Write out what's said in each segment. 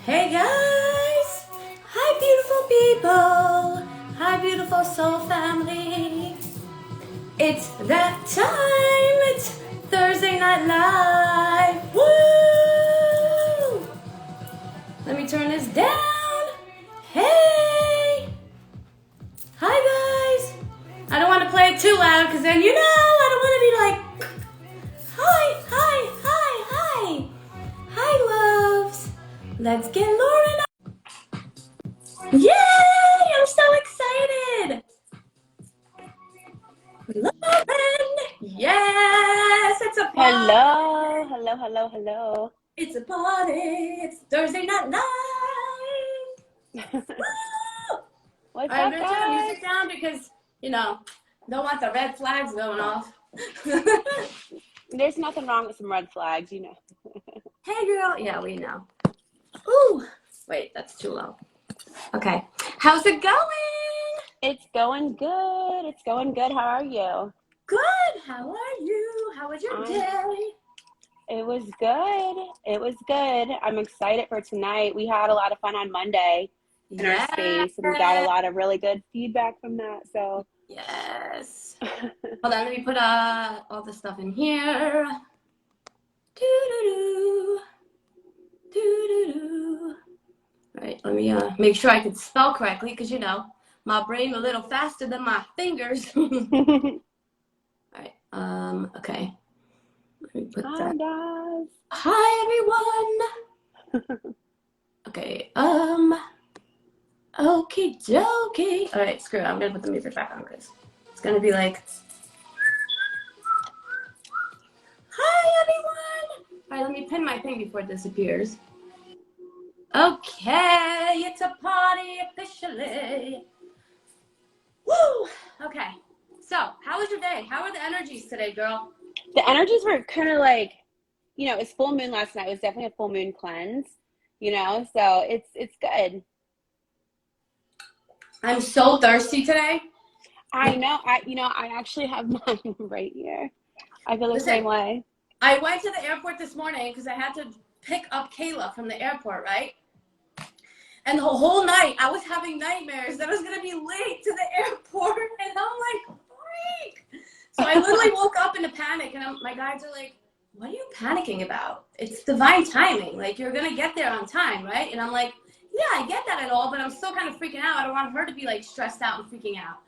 Hey guys! Hi beautiful people! Hi beautiful soul family! It's that time! It's Thursday Night Live! Woo! Let me turn this down. Hey! Hi guys! I don't want to play it too loud because then I don't want to be like, hi, hi, hi, hi! Hi loves! Let's get Lauren up! Yay! I'm so excited! Lauren! Yes! It's a party! Hello. It's a party! It's Thursday Night Live! Woo! What's I'm up, gonna turn the guys? music down because, don't want the red flags going off. There's nothing wrong with some red flags, you know. Hey girl! Yeah, we know. Ooh! Wait, that's too low. Okay. How's it going? It's going good. It's going good. How are you? Good! How are you? How was your day? It was good. It was good. I'm excited for tonight. We had a lot of fun on Monday in our space, and we got a lot of really good feedback from that. So yes. Hold on, let me put all the stuff in here. Doo-doo-doo. Doo-doo-doo. All right, let me make sure I can spell correctly because my brain a little faster than my fingers. All right. Okay. Let me put Hi, that. guys. Hi, everyone. Okay. Okie dokie. All right, screw it. I'm gonna put the music back on because it's gonna be like, hi, everyone. All right, let me pin my thing before it disappears. Okay, it's a party officially. Woo! Okay. So, how was your day? How are the energies today, girl? The energies were kind of like, it's full moon last night. It was definitely a full moon cleanse, so it's good. I'm so thirsty today. I know. I actually have mine right here. I feel the same way. I went to the airport this morning because I had to pick up Kayla from the airport, right? And the whole night, I was having nightmares that I was going to be late to the airport. And I'm like, freak. So I literally woke up in a panic. And my guides are like, what are you panicking about? It's divine timing. Like, you're going to get there on time, right? And I'm like, yeah, I get that and all, but I'm still kind of freaking out. I don't want her to be, like, stressed out and freaking out.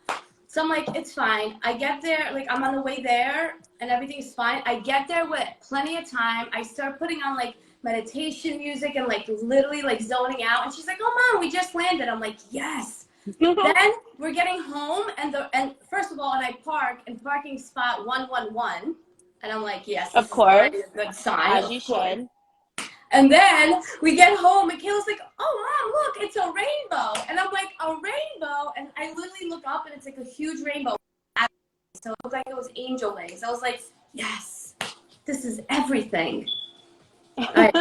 So I'm like, it's fine. I get there, like, I'm on the way there, and everything's fine. I get there with plenty of time. I start putting on, like, meditation music and, like, literally, like, zoning out. And she's like, oh, Mom, we just landed. I'm like, yes. Then we're getting home, and first of all, and I park in parking spot 111. And I'm like, yes, this Of is course, already a good sign. as you should. And then we get home, and Kayla's like, oh, Mom, look, it's a rainbow. And I'm like, a rainbow? And I literally look up, and it's like a huge rainbow. So it looked like it was angel wings. I was like, yes, this is everything. All right,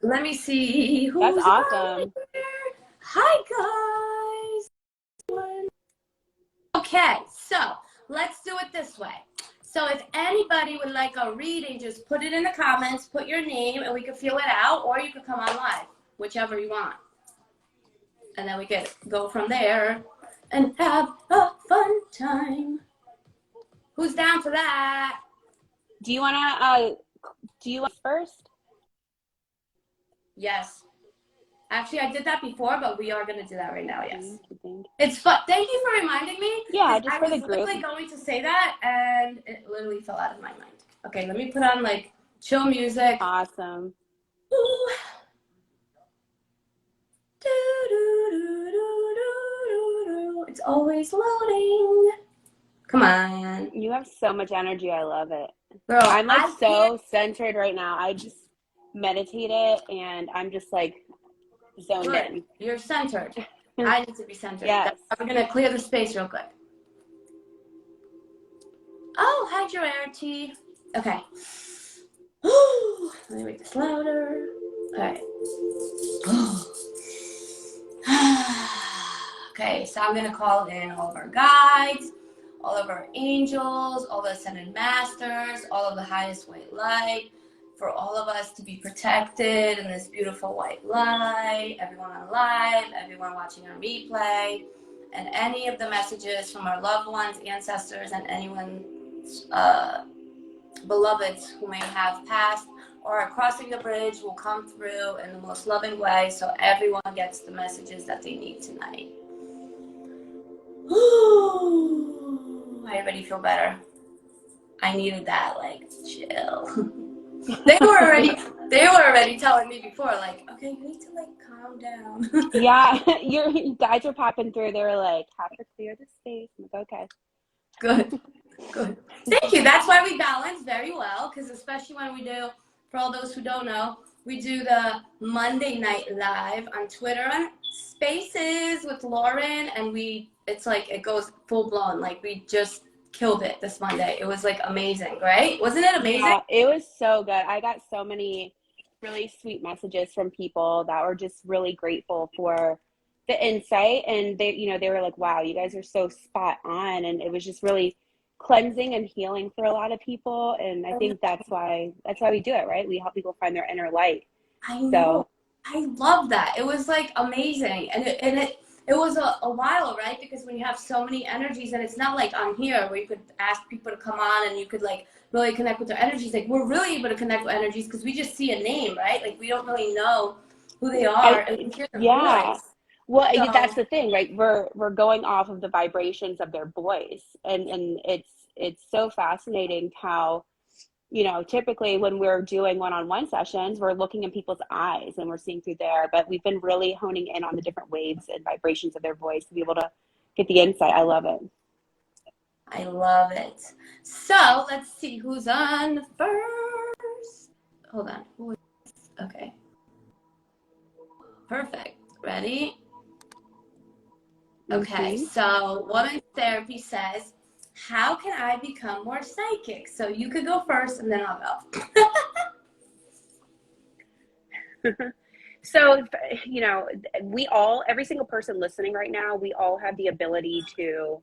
let me see who's That's awesome. here. Hi, guys. Okay, so let's do it this way. So if anybody would like a reading, just put it in the comments, put your name, and we can feel it out, or you could come on live, whichever you want. And then we could go from there and have a fun time. Who's down for that? Do you want first? Yes. Actually, I did that before, but we are going to do that right now, yes. Think. It's fun. Thank you for reminding me. Yeah, just for the group. I was literally going to say that, and it literally fell out of my mind. Okay, let me put on, like, chill music. Awesome. Ooh. It's always loading. Come on. You have so much energy. I love it. Girl, I'm like so centered right now. I just meditated, and I'm just like zoned in. You're centered. I need to be centered. Yes. We're going to clear the space real quick. Oh, hi, Joarity. Okay. Let me make this louder. All right. Okay, so I'm going to call in all of our guides, all of our angels, all the ascended masters, all of the highest white light, for all of us to be protected in this beautiful white light, everyone on live, everyone watching on replay, and any of the messages from our loved ones, ancestors, and anyone's beloveds who may have passed or are crossing the bridge will come through in the most loving way, so everyone gets the messages that they need tonight. I already feel better. I needed that, like, chill. They were already telling me before, like, okay, you need to, like, calm down. Yeah, you guys are popping through. They were like, have to clear the space. I'm like, okay. Good. Thank you. That's why we balance very well, because especially when we do, for all those who don't know, we do the Monday night live on Twitter on Spaces with Lauren, and it's like, it goes full blown. Like, we just killed it this Monday. It was like amazing, right? Wasn't it amazing? Yeah, it was so good. I got so many really sweet messages from people that were just really grateful for the insight, and they were like, wow, you guys are so spot on, and it was just really cleansing and healing for a lot of people. And I think that's why we do it, right? We help people find their inner light. I know. I love that. It was like amazing, and it was a while, right? Because when you have so many energies, and it's not like on here where you could ask people to come on and you could like really connect with their energies. Like, we're really able to connect with energies because we just see a name, right? Like, we don't really know who they are, and we hear their voice. Well, so, that's the thing, right? We're going off of the vibrations of their voice, and it's so fascinating how, typically when we're doing one-on-one sessions, we're looking in people's eyes and we're seeing through there, but we've been really honing in on the different waves and vibrations of their voice to be able to get the insight. I love it. I love it. So let's see who's on first. Hold on. Okay. Perfect. Ready? Okay, so Women's Therapy says, how can I become more psychic? So you could go first and then I'll go. So, every single person listening right now, we all have the ability to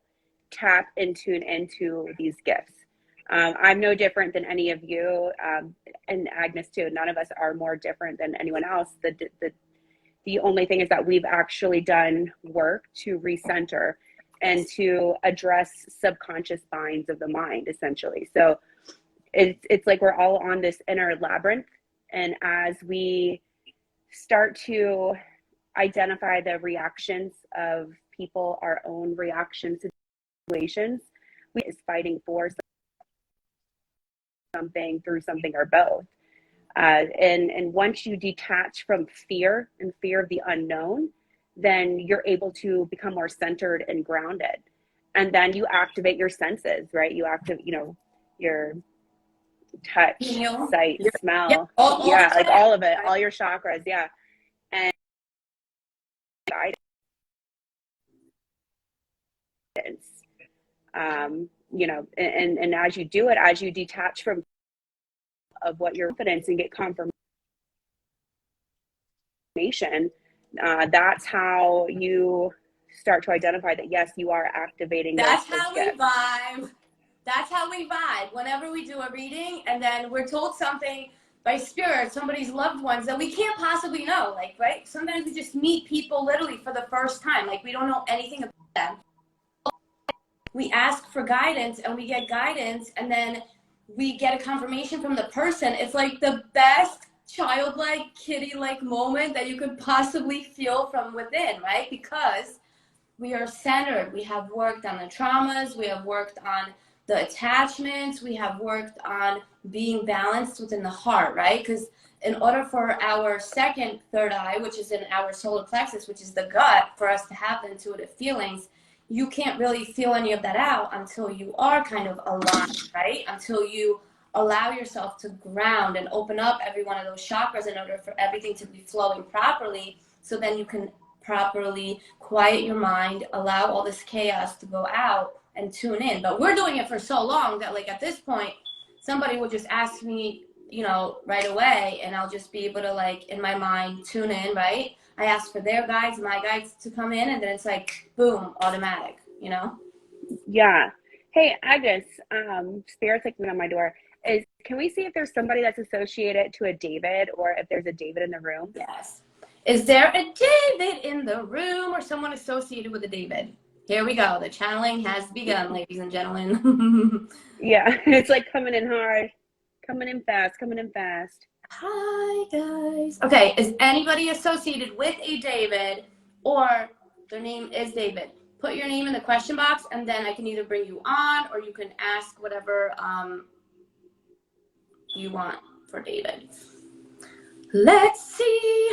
tap and tune into these gifts. I'm no different than any of you, and Agnes too. None of us are more different than anyone else. The only thing is that we've actually done work to recenter and to address subconscious binds of the mind, essentially. So it's like we're all on this inner labyrinth, and as we start to identify the reactions of people, our own reactions to situations, we is fighting for something, through something, or both. And once you detach from fear and fear of the unknown, then you're able to become more centered and grounded. And then you activate your senses, right? You activate, your touch, sight, smell. All like all of it, all your chakras. Yeah. And guidance, and as you do it, as you detach from of what your confidence and get confirmation, that's how you start to identify that, yes, you are activating. That's how we vibe. That's how we vibe. Whenever we do a reading and then we're told something by spirit, somebody's loved ones that we can't possibly know, like, right? Sometimes we just meet people literally for the first time. Like, we don't know anything about them. We ask for guidance and we get guidance, and then we get a confirmation from the person. It's like the best childlike, kitty-like moment that you could possibly feel from within, right? Because we are centered. We have worked on the traumas. We have worked on the attachments. We have worked on being balanced within the heart, right? Because in order for our third eye, which is in our solar plexus, which is the gut, for us to have the intuitive feelings, you can't really feel any of that out until you are kind of aligned, right? Until you allow yourself to ground and open up every one of those chakras in order for everything to be flowing properly, so then you can properly quiet your mind, allow all this chaos to go out, and tune in. But we're doing it for so long that, like, at this point, somebody will just ask me, right away, and I'll just be able to, like, in my mind, tune in, right? I ask for their guides, my guides to come in, and then it's like, boom, automatic, Yeah. Hey, Agness, Spirit's like on my door. Is Can we see if there's somebody that's associated to a David, or if there's a David in the room? Yes. Is there a David in the room or someone associated with a David? Here we go. The channeling has begun, ladies and gentlemen. Yeah, it's like coming in hard, coming in fast, coming in fast. Hi, guys. Okay, is anybody associated with a David or their name is David? Put your name in the question box, and then I can either bring you on or you can ask whatever you want for David. Let's see.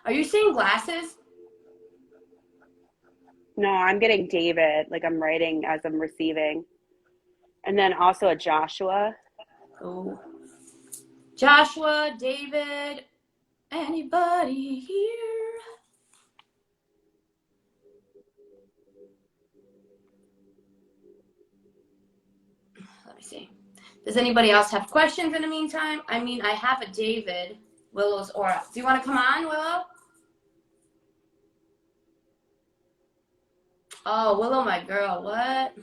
Are you seeing glasses? No, I'm getting David, like I'm writing as I'm receiving. And then also a Joshua. Oh. Joshua, David, anybody here? Let me see. Does anybody else have questions in the meantime? I mean, I have a David, Willow's aura. Do you want to come on, Willow? Oh, Willow, my girl. What?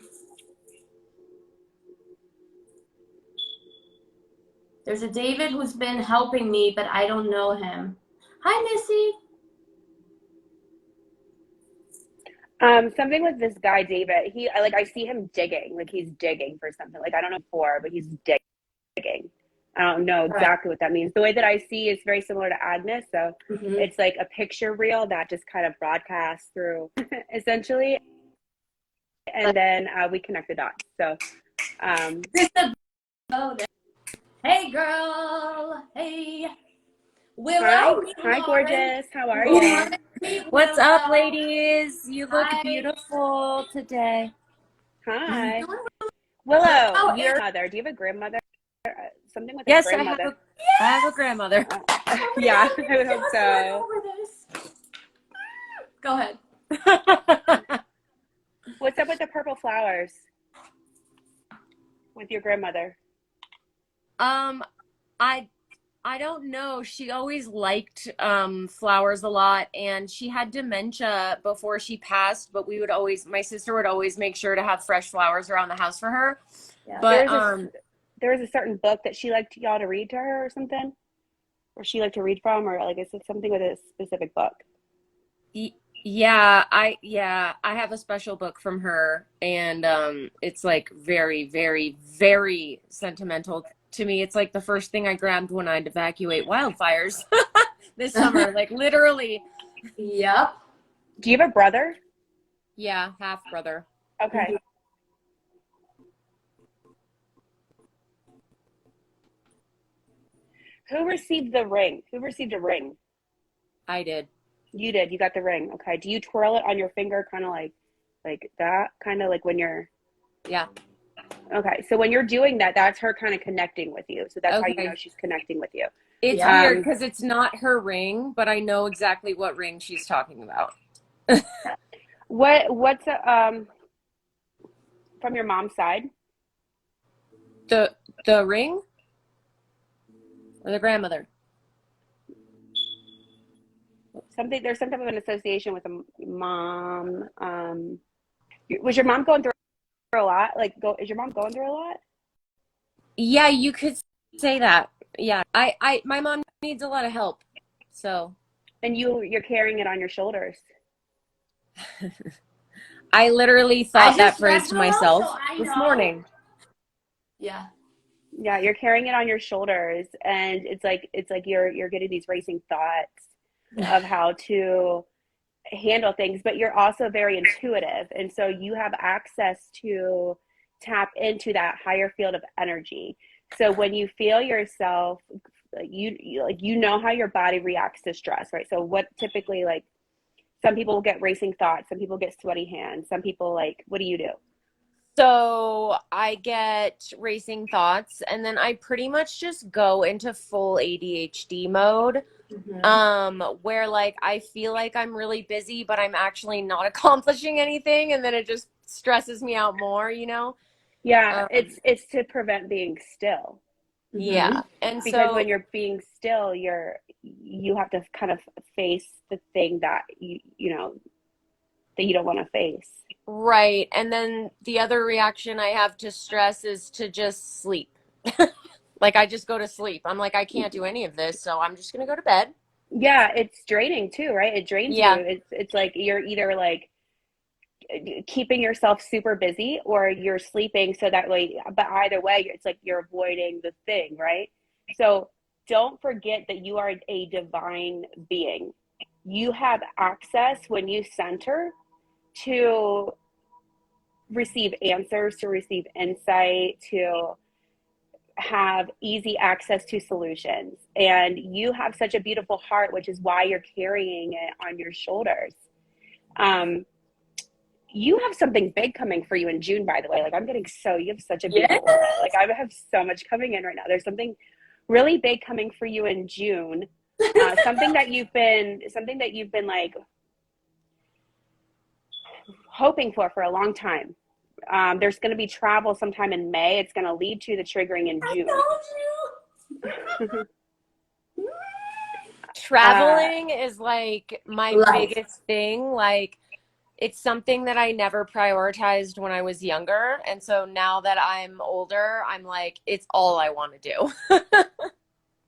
There's a David who's been helping me, but I don't know him. Hi, Missy. Something with this guy, David. I see him digging, like he's digging for something. Like I don't know for, but he's digging. I don't know exactly what that means. The way that I see is very similar to Agness. So it's like a picture reel that just kind of broadcasts through essentially. And then we connect the dots. So, hey, girl. Hey. Willow. Hi, gorgeous. How are you? What's up, ladies? You look beautiful today. Hi. Willow, your mother. Do you have a grandmother? Something with a grandmother. I have a grandmother. Yeah, I would hope so. Go ahead. What's up with the purple flowers with your grandmother? I don't know. She always liked flowers a lot, and she had dementia before she passed, but my sister would always make sure to have fresh flowers around the house for her. Yeah. But there was a certain book that she liked y'all to read to her or something? Or she liked to read from, or like is it something with a specific book? I have a special book from her, and it's like very, very, very sentimental to me. It's like the first thing I grabbed when I'd evacuate wildfires this summer, like literally. Yep. Do you have a brother? Yeah, half brother. Okay. Who received the ring? Who received a ring? I did. You did. You got the ring. Okay. Do you twirl it on your finger kind of like that? Kind of like when you're... Yeah. Okay. So when you're doing that, that's her kind of connecting with you. So that's how you know she's connecting with you. It's weird because it's not her ring, but I know exactly what ring she's talking about. What's from your mom's side? The ring? Or the grandmother? There's some type of an association with a mom. Was your mom going through a lot? Is your mom going through a lot? Yeah, you could say that. Yeah. My mom needs a lot of help. So. And you're carrying it on your shoulders. I literally thought that phrase to myself this morning. Yeah. Yeah, you're carrying it on your shoulders, and it's like you're getting these racing thoughts of how to handle things, but you're also very intuitive, and so you have access to tap into that higher field of energy. So when you feel yourself, you know how your body reacts to stress, right? So what typically, like, some people get racing thoughts, some people get sweaty hands, some people, like, what do you do? So I get racing thoughts, and then I pretty much just go into full ADHD mode, where like I feel like I'm really busy, but I'm actually not accomplishing anything, and then it just stresses me out more, you know? Yeah, it's to prevent being still. Yeah, and because when you're being still, you have to kind of face the thing that you know that you don't want to face. Right. And then the other reaction I have to stress is to just sleep. Like I just go to sleep. I'm like, I can't do any of this, so I'm just gonna go to bed. Yeah, it's draining too, right? It drains you. Yeah. It's like you're either like keeping yourself super busy or you're sleeping so that way, but either way, it's like you're avoiding the thing, right? So don't forget that you are a divine being. You have access when you center to receive answers, to receive insight, to have easy access to solutions. And you have such a beautiful heart, which is why you're carrying it on your shoulders. Um, you have something big coming for you in June, by the way. Like, I'm getting so, you have such a Yeah. beautiful aura. Like, I have so much coming in right now. There's something really big coming for you in June. Something that you've been like hoping for a long time. There's going to be travel sometime in May. It's going to lead to the triggering in I June. told you. Traveling is like my Life. biggest thing. Like it's something that I never prioritized when I was younger. And so now that I'm older, I'm like, it's all I want to do.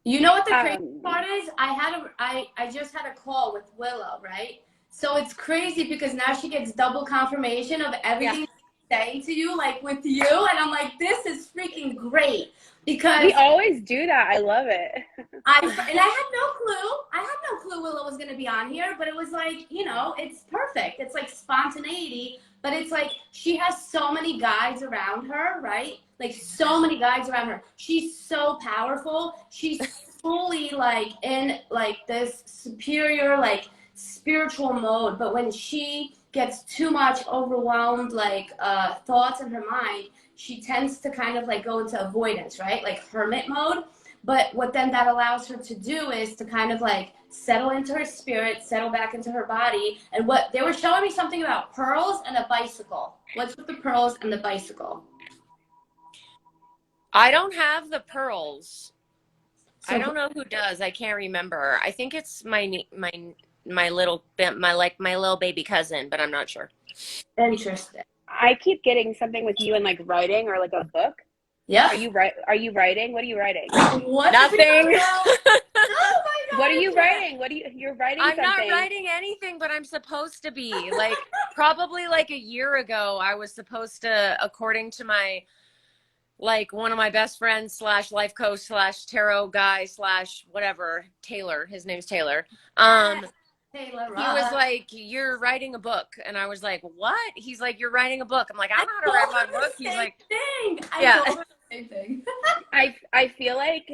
You know what the crazy part is? I just had a call with Willow, right? So it's crazy because now she gets double confirmation of everything she's saying to you, like with you, and I'm like, this is freaking great because We always do that. I love it. I had no clue. I had no clue Willow was gonna be on here, but it was like, it's perfect. It's like spontaneity, but it's like she has so many guides around her, right? Like so many guides around her. She's so powerful. She's fully like in like this superior, like spiritual mode. But when she gets too much overwhelmed, like thoughts in her mind, she tends to kind of like go into avoidance, right? Like hermit mode. But what then that allows her to do is to kind of like settle into her spirit, settle back into her body. And what they were showing me something about pearls and a bicycle. What's with the pearls and the bicycle? I don't have the pearls. So I don't know who does. I can't remember. I think it's my little my little baby cousin, but I'm not sure. interesting. I keep getting something with you in like writing or like a book. Yeah. Are you writing? What are you writing? What? Nothing. Oh my God. What are you writing? You're writing I'm something. not writing anything, but I'm supposed to be. Like probably like a year ago, I was supposed to, according to my like one of my best friends slash life coach slash tarot guy slash whatever, Taylor. His name's Taylor. Taylor He was Ross. like, "You're writing a book," and I was like, "What?" He's like, "You're writing a book." I'm like, "I don't know how to write my book." He's like, I "Yeah." told her the same thing. I feel like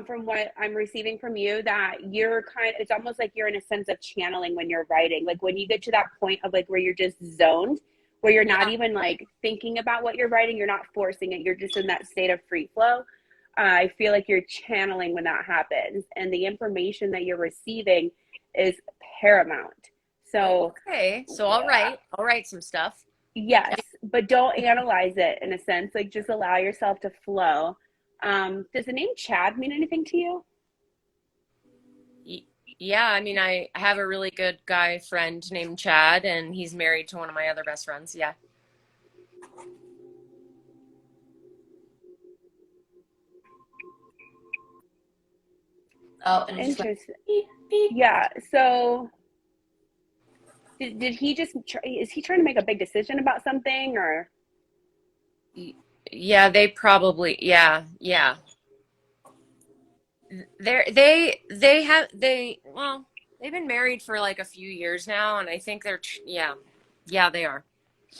from what I'm receiving from you that it's almost like you're in a sense of channeling when you're writing. Like when you get to that point of like where you're just zoned, where you're not even like thinking about what you're writing, you're not forcing it, you're just in that state of free flow. I feel like you're channeling when that happens, and the information that you're receiving is paramount. So Okay, so I'll write some stuff. yes, but don't analyze it in a sense. Like just allow yourself to flow. Does the name Chad mean anything to you? Yeah, I mean, I have a really good guy friend named Chad, and he's married to one of my other best friends. Yeah. Oh, and it just went Interesting. beep, beep. Yeah. So did he just is he trying to make a big decision about something or? Yeah, they probably, yeah, yeah. Well, they've been married for like a few years now, and I think yeah, they are.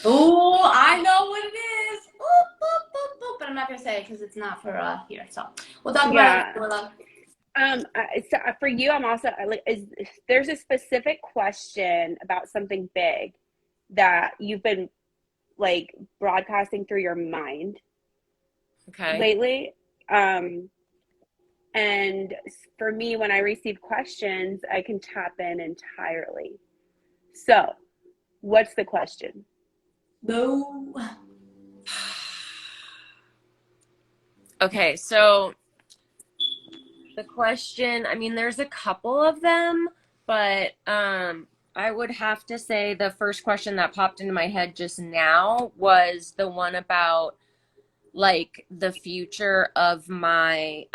Oh, I know what it is. Boop, boop, boop, boop. But I'm not gonna say it because it's not for here. So we'll talk about it Yeah. later. Love. So for you, I'm also like, there's a specific question about something big that you've been like broadcasting through your mind Okay. lately. And for me, when I receive questions, I can tap in entirely. So, what's the question? No. Okay, so the question, I mean, there's a couple of them, but I would have to say the first question that popped into my head just now was the one about like the future of my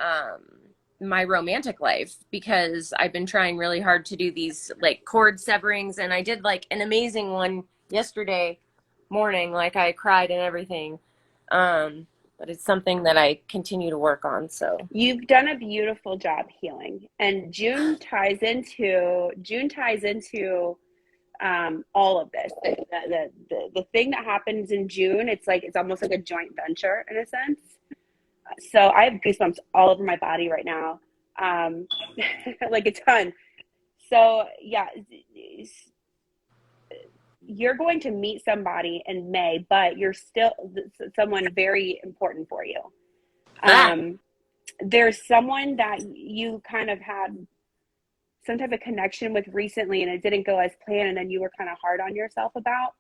romantic life, because I've been trying really hard to do these like cord severings, and I did like an amazing one yesterday morning, like I cried and everything. But it's something that I continue to work on, so You've done a beautiful job healing, and June ties into all of this. The thing that happens in June, it's like it's almost like a joint venture in a sense. So I have goosebumps all over my body right now, um, like a ton. So yeah, you're going to meet somebody in May, but you're still someone very important for you. ah, Um, there's someone that you kind of had some type of connection with recently and it didn't go as planned, and then you were kind of hard on yourself about.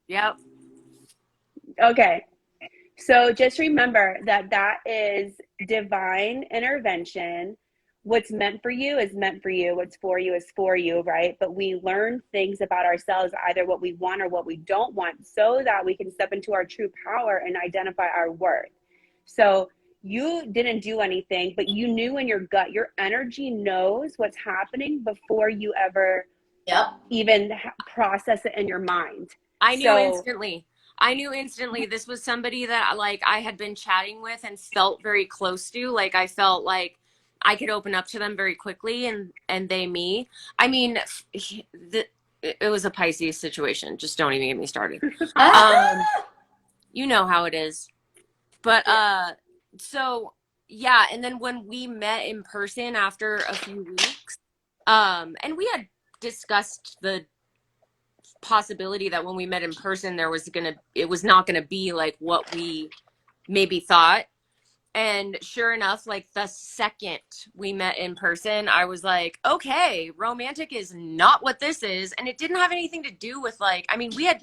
yep. Okay. So just remember that that is divine intervention. What's meant for you is meant for you. What's for you is for you, right? But we learn things about ourselves, either what we want or what we don't want, so that we can step into our true power and identify our worth. So you didn't do anything, but you knew in your gut, your energy knows what's happening before you ever Yep. even process it in your mind. I knew So instantly. I knew instantly this was somebody that like I had been chatting with and felt very close to. Like I felt like I could open up to them very quickly, and they me. I mean, it was a Pisces situation. Just don't even get me started. Um, Ah! you know how it is. But Yeah. so yeah, and then when we met in person after a few weeks, and we had discussed the possibility that when we met in person it was not gonna be like what we maybe thought. And sure enough, like the second we met in person, I was like, okay, romantic is not what this is. And it didn't have anything to do with like, I mean, we had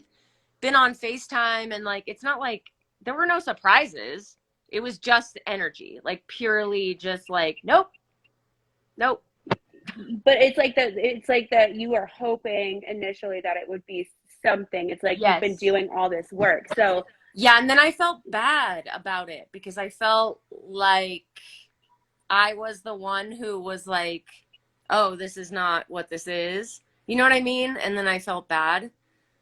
been on FaceTime, and like it's not like there were no surprises. It was just energy, like purely just like, nope, nope. but it's like that you were hoping initially that it would be something. It's like you've been Yes. doing all this work. So Yeah, and then I felt bad about it because I felt like I was the one who was like, oh, this is not what this is. You know what I mean? And then I felt bad.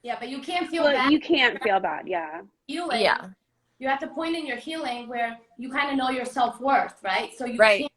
Yeah, but you can't feel well, bad you can't feel bad. Yeah. healing. Yeah. You're at the point in your healing where you kind of know your self-worth, right? So you Right. can't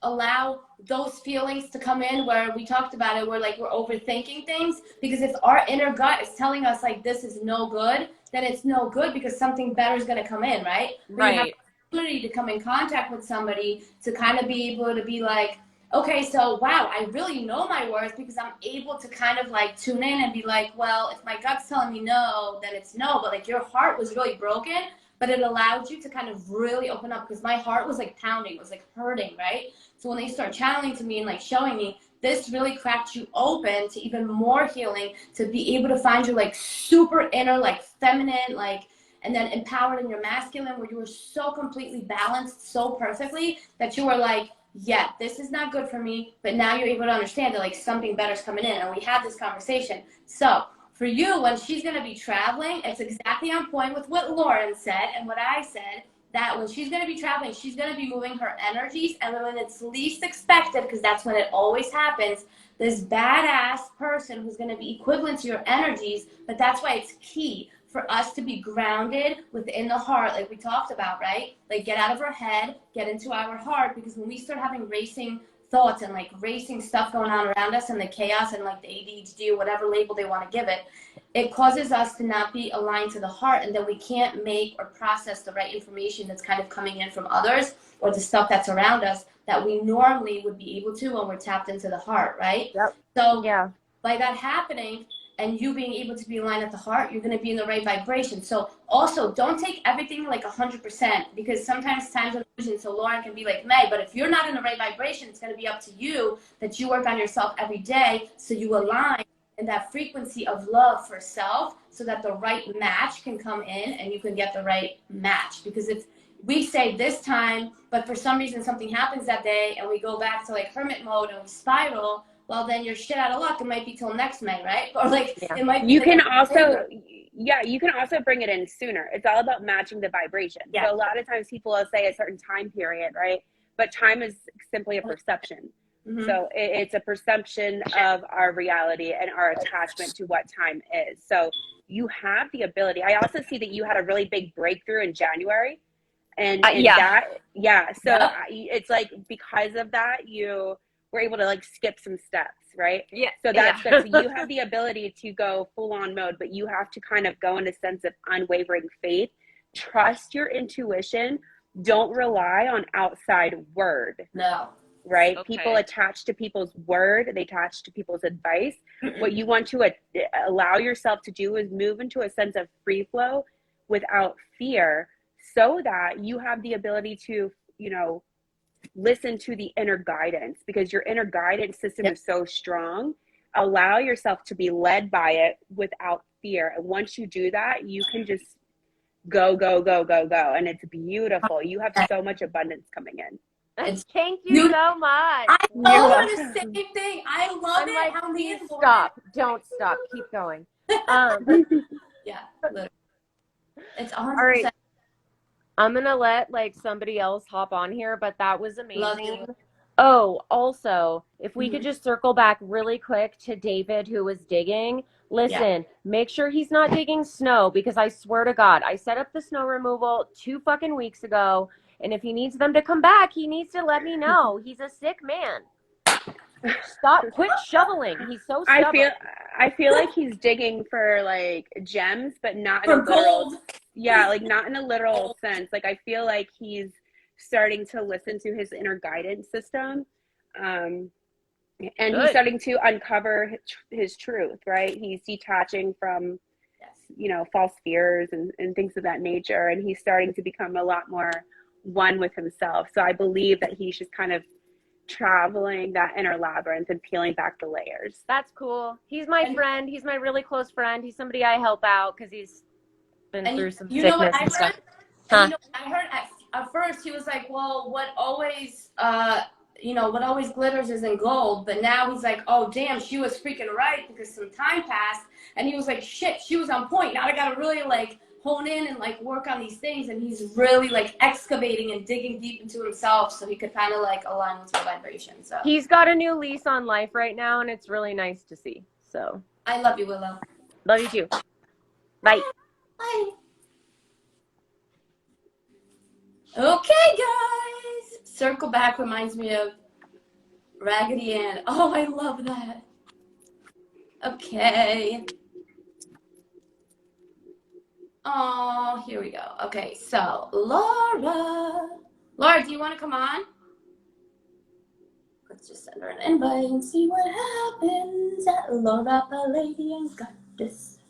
allow those feelings to come in where we talked about it, where like we're overthinking things, because if our inner gut is telling us like this is no good, then it's no good because something better is going to come in, right? But you have Right. the opportunity to come in contact with somebody to kind of be able to be like, okay, so wow, I really know my worth because I'm able to kind of like tune in and be like, well, if my gut's telling me no, then it's no. But like your heart was really broken, but it allowed you to kind of really open up, because my heart was like pounding, it was like hurting, right? So when they start channeling to me and like showing me, this really cracked you open to even more healing, to be able to find your like super inner, like feminine, like, and then empowered in your masculine, where you were so completely balanced so perfectly that you were like, yeah, this is not good for me, but now you're able to understand that like something better's coming in. And we had this conversation. So for you, when she's going to be traveling, it's exactly on point with what Lauren said and what I said, that when she's going to be traveling, she's going to be moving her energies. And when it's least expected, because that's when it always happens, this badass person who's going to be equivalent to your energies. But that's why it's key for us to be grounded within the heart, like we talked about, right? Like get out of our head, get into our heart, because when we start having racing thoughts and like racing stuff going on around us and the chaos and like the ADHD or whatever label they want to give it, it causes us to not be aligned to the heart, and then we can't make or process the right information that's kind of coming in from others or the stuff that's around us that we normally would be able to when we're tapped into the heart, right? Yep. So Yeah. by that happening and you being able to be aligned at the heart, you're going to be in the right vibration. So also don't take everything like 100%, because sometimes times of illusion. So Lauren can be like, May, but if you're not in the right vibration, it's going to be up to you that you work on yourself every day so you align in that frequency of love for self, so that the right match can come in and you can get the right match. Because if we say this time, but for some reason something happens that day and we go back to like hermit mode and we spiral, well then you're shit out of luck. It might be till next May, right? Or like it might be you can also you can also bring it in sooner. It's all about matching the vibration. So a lot of times people will say a certain time period, right? But time is simply a perception. So it's a perception of our reality and our attachment to what time is. So you have the ability. I also see that you had a really big breakthrough in January. And so it's like because of that, you were able to like skip some steps, right? Yeah. So that's good. So you have the ability to go full on mode, but you have to kind of go in a sense of unwavering faith. Trust your intuition. Don't rely on outside word. No. Right? Okay. People attach to people's word. They attach to people's advice. What you want to allow yourself to do is move into a sense of free flow without fear, so that you have the ability to, you know, listen to the inner guidance, because your inner guidance system is so strong. Allow yourself to be led by it without fear. And once you do that, you can just go, go, go, go, go. And it's beautiful. You have so much abundance coming in. Thank you so much. I told her the same thing. I love it. Like, please stop. Don't stop. Keep going. Yeah, literally. It's 100%. All right. I'm going to let like somebody else hop on here, but that was amazing. Oh, also, if we could just circle back really quick to David, who was digging. Listen, make sure he's not digging snow, because I swear to God, I set up the snow removal 2 fucking weeks ago. And if he needs them to come back, he needs to let me know. He's a sick man. Quit shoveling. He's so stubborn. I feel like he's digging for like gems, but not in a literal. Yeah, like not in a literal sense. Like I feel like he's starting to listen to his inner guidance system, and he's starting to uncover his truth. Right? He's detaching from, you know, false fears and things of that nature, and he's starting to become a lot more one with himself. So I believe that he's just kind of traveling that inner labyrinth and peeling back the layers. That's cool. He's my friend. He's my really close friend. He's somebody I help out because he's been through some sickness and stuff. You know, I heard at first he was like, well, what always glitters isn't gold. But now he's like, oh, damn, she was freaking right, because some time passed. And he was like, shit, she was on point. Now I got to really like hone in and like work on these things. And he's really like excavating and digging deep into himself so he could kind of like align with your vibration. So he's got a new lease on life right now, and it's really nice to see. So I love you, Willow. Love you too. Bye. Bye. Okay, guys. Circle back reminds me of Raggedy Ann. Oh, I love that. Okay. Oh, here we go. Okay, so Laura, do you want to come on? Let's just send her an invite and see what happens. Laura Palladian got this.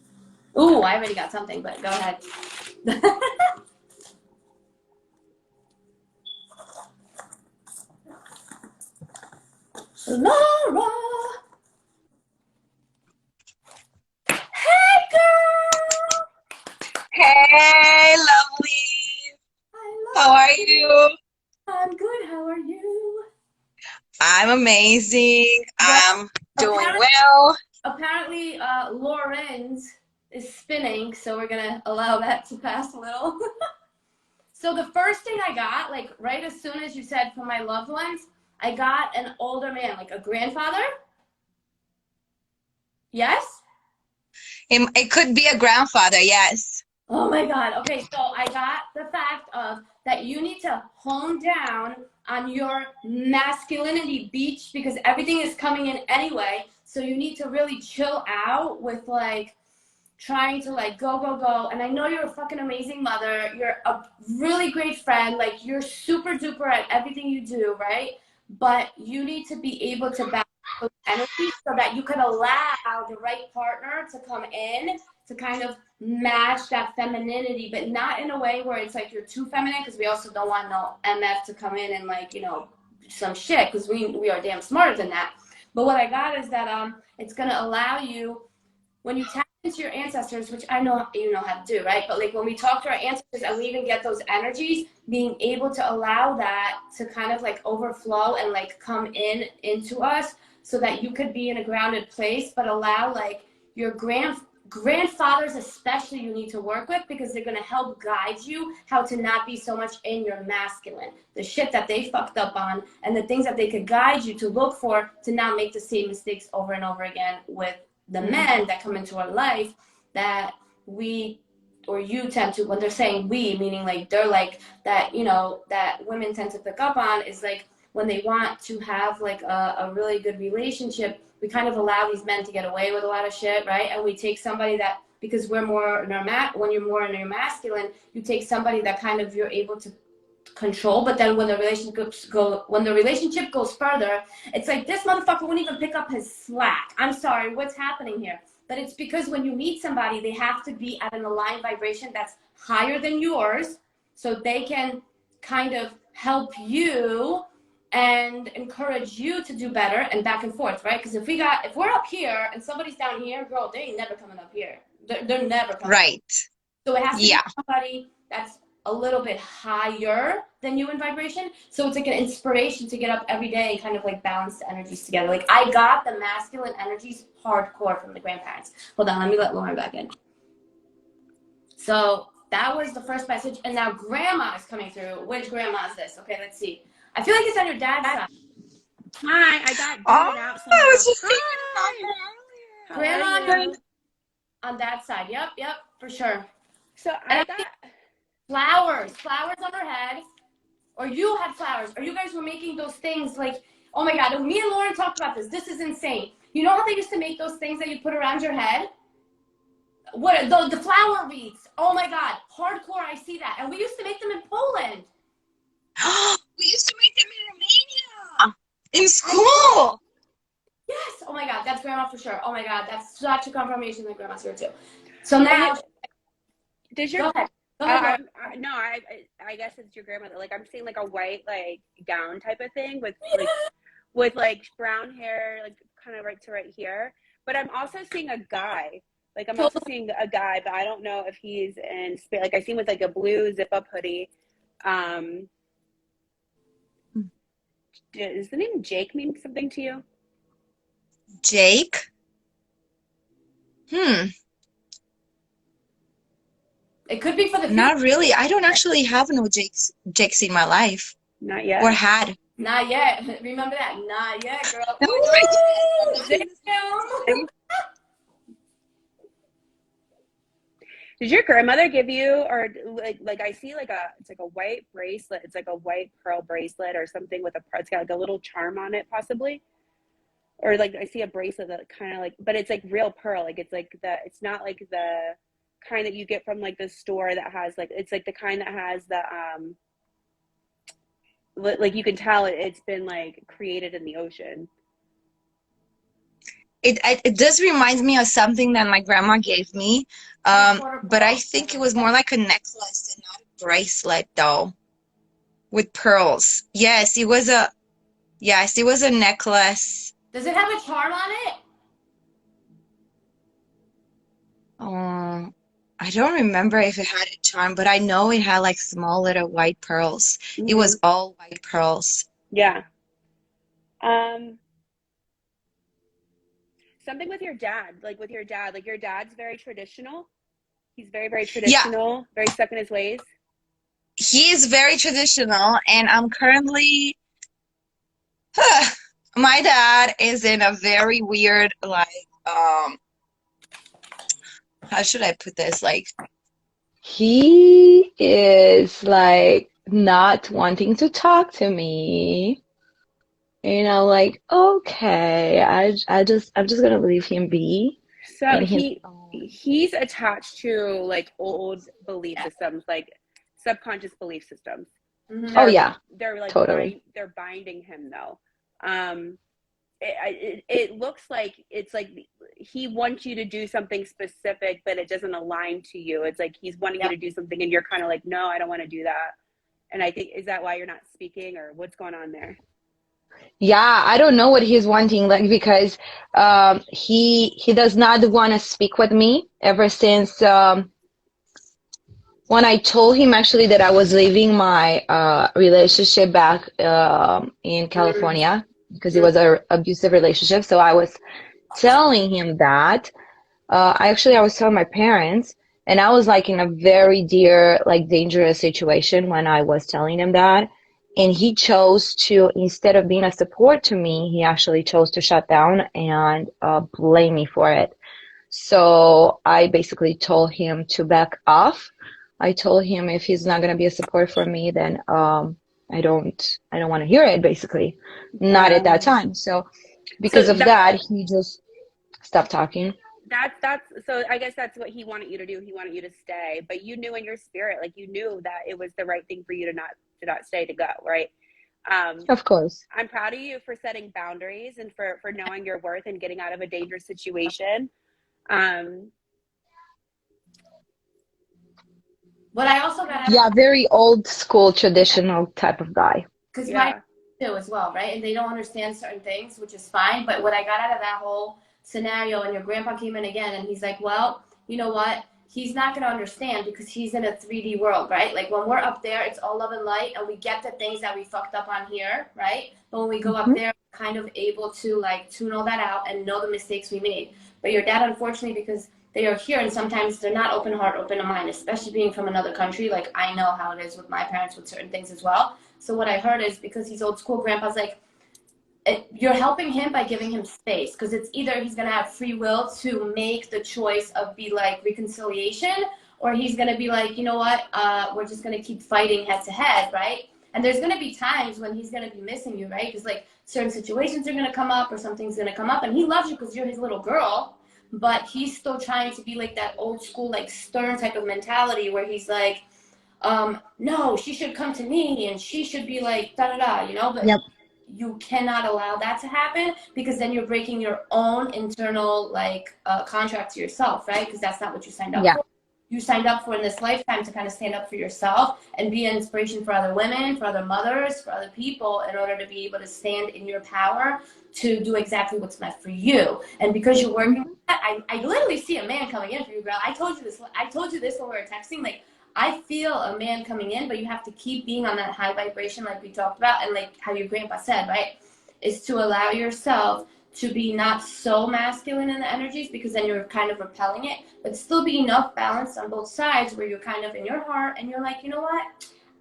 Ooh, I already got something, but go ahead. Laura. Hey, girl. Hey, lovely. How are you? I'm good. How are you? I'm amazing. I'm doing well. Apparently, Lauren's is spinning, so we're gonna allow that to pass a little. So the first thing I got, like right as soon as you said for my loved ones, I got an older man, like a grandfather. Yes? It could be a grandfather, yes. Oh my God. Okay, so I got the fact of that you need to hone down on your masculinity beach, because everything is coming in anyway. So you need to really chill out with like trying to like go, go, go. And I know you're a fucking amazing mother. You're a really great friend. Like you're super duper at everything you do, right? But you need to be able to balance those energies so that you can allow the right partner to come in to kind of match that femininity, but not in a way where it's like you're too feminine, because we also don't want no MF to come in and like, you know, some shit, because we are damn smarter than that. But what I got is that it's going to allow you, when you tap into your ancestors, which I know you know how to do, right? But like when we talk to our ancestors and we even get those energies, being able to allow that to kind of like overflow and like come into us, so that you could be in a grounded place, but allow like your grandfathers especially you need to work with, because they're going to help guide you how to not be so much in your masculine, the shit that they fucked up on, and the things that they could guide you to look for to not make the same mistakes over and over again with the men that come into our life, that we or you tend to, when they're saying we, meaning like they're like that, you know, that women tend to pick up on, is like when they want to have like a really good relationship, we kind of allow these men to get away with a lot of shit, right? And we take somebody that, because we're more in our when you're more in your masculine, you take somebody that kind of you're able to control, but then when the relationship goes further, it's like this motherfucker won't even pick up his slack. I'm sorry, what's happening here? But it's because when you meet somebody, they have to be at an aligned vibration that's higher than yours, so they can kind of help you and encourage you to do better, and back and forth, right? Because if we're up here and somebody's down here, girl, they ain't never coming up here. They're never coming Right. up. So it has to be somebody that's a little bit higher than you in vibration. So it's like an inspiration to get up every day and kind of like balance the energies together. Like I got the masculine energies hardcore from the grandparents. Hold on, let me let Lauren back in. So that was the first message. And now grandma is coming through. Which grandma is this? Okay, let's see. I feel like it's on your dad's side. Hi, I got booted out somehow. I was just thinking about that earlier. Grandma on that side. Yep, for sure. So I got flowers on her head, or you had flowers, or you guys were making those things like, oh my God, me and Lauren talked about this. This is insane. You know how they used to make those things that you put around your head? What the flower wreaths? Oh my God, hardcore! I see that, and we used to make them in Poland. We used to make them in Romania in school. Yes. Oh my God, that's grandma for sure. Oh my God, that's such a confirmation that grandma's here too. So now, does your go ahead. No, I guess it's your grandmother. Like I'm seeing like a white like gown type of thing with like brown hair, like kind of right to right here. But I'm also seeing a guy. Like I'm also seeing a guy, but I don't know if he's in Spain. Like I see him with like a blue zip up hoodie. Does the name Jake mean something to you? Jake? It could be for the future. Not really. I don't actually have no Jakes in my life. Not yet. Or had. Not yet. Remember that? Not yet, girl. Ooh, Did your grandmother give you, or like I see like it's like a white bracelet. It's like a white pearl bracelet or something with it's got like a little charm on it possibly. Or like I see a bracelet that kind of like, but it's like real pearl. Like it's not like the kind that you get from like the store that has like, it's like the kind that has the, like you can tell it's been like created in the ocean. It does remind me of something that my grandma gave me, but I think it was more like a necklace and not a bracelet though, with pearls. Yes, it was a necklace. Does it have a charm on it? I don't remember if it had a charm, but I know it had like small little white pearls. Mm-hmm. It was all white pearls. Yeah. Something with your dad, like your dad's very traditional. He's very, very traditional, very stuck in his ways. He is very traditional, and I'm currently, my dad is in a very weird, like, how should I put this? Like, he is like not wanting to talk to me. And I'm like, okay, I'm just gonna leave him be. So he's attached to like old belief systems, like subconscious belief systems. Mm-hmm. Oh yeah, they're like totally. They're binding him though. It looks like it's like he wants you to do something specific, but it doesn't align to you. It's like he's wanting you to do something, and you're kind of like, no, I don't want to do that. And I think, is that why you're not speaking, or what's going on there? Yeah, I don't know what he's wanting, like because he does not want to speak with me ever since when I told him actually that I was leaving my relationship back in Mm, California because it mm, was a abusive relationship. So I was telling him that. I was telling my parents, and I was like in a very dear, like dangerous situation when I was telling him that. And he chose to, instead of being a support to me, he actually chose to shut down and blame me for it. So I basically told him to back off. I told him if he's not gonna be a support for me, then I don't want to hear it, basically. Not at that yeah. time. So because So of that, he just stopped talking. that's so I guess that's what he wanted you to do. He wanted you to stay, but you knew in your spirit, like you knew that it was the right thing for you to not stay, to go, right? Um, Of course. I'm proud of you for setting boundaries and for knowing your worth and getting out of a dangerous situation. Um, What I also got out of Yeah, very old school traditional type of guy. because my yeah. too as well, right? And they don't understand certain things, which is fine. But what I got out of that whole scenario, and your grandpa came in again, and he's like, "Well, you know what? He's not gonna understand because he's in a 3D world, right? Like when we're up there, it's all love and light, and we get the things that we fucked up on here, right? But when we go up Mhm. there, we're kind of able to like tune all that out and know the mistakes we made. But your dad, unfortunately, because they are here and sometimes they're not open heart, open mind, especially being from another country. Like I know how it is with my parents with certain things as well. So what I heard is because he's old school, grandpa's like, you're helping him by giving him space because it's either he's going to have free will to make the choice of be like reconciliation or he's going to be like, you know what, we're just going to keep fighting head to head, right? And there's going to be times when he's going to be missing you, right? Because like certain situations are going to come up or something's going to come up and he loves you because you're his little girl, but he's still trying to be like that old school like stern type of mentality where he's like, no, she should come to me and she should be like da da da, you know, but Yep. you cannot allow that to happen because then you're breaking your own internal like contract to yourself, right? Because that's not what you signed up Yeah. for. You signed up for in this lifetime to kind of stand up for yourself and be an inspiration for other women, for other mothers, for other people in order to be able to stand in your power to do exactly what's meant for you. And because you're working with Mhm. that, I literally see a man coming in for you, girl. I told you this. I told you this when we were texting. Like I feel a man coming in, but you have to keep being on that high vibration, like we talked about, and like how your grandpa said, right? Is to allow yourself to be not so masculine in the energies because then you're kind of repelling it, but still be enough balance on both sides where you're kind of in your heart and you're like, you know what?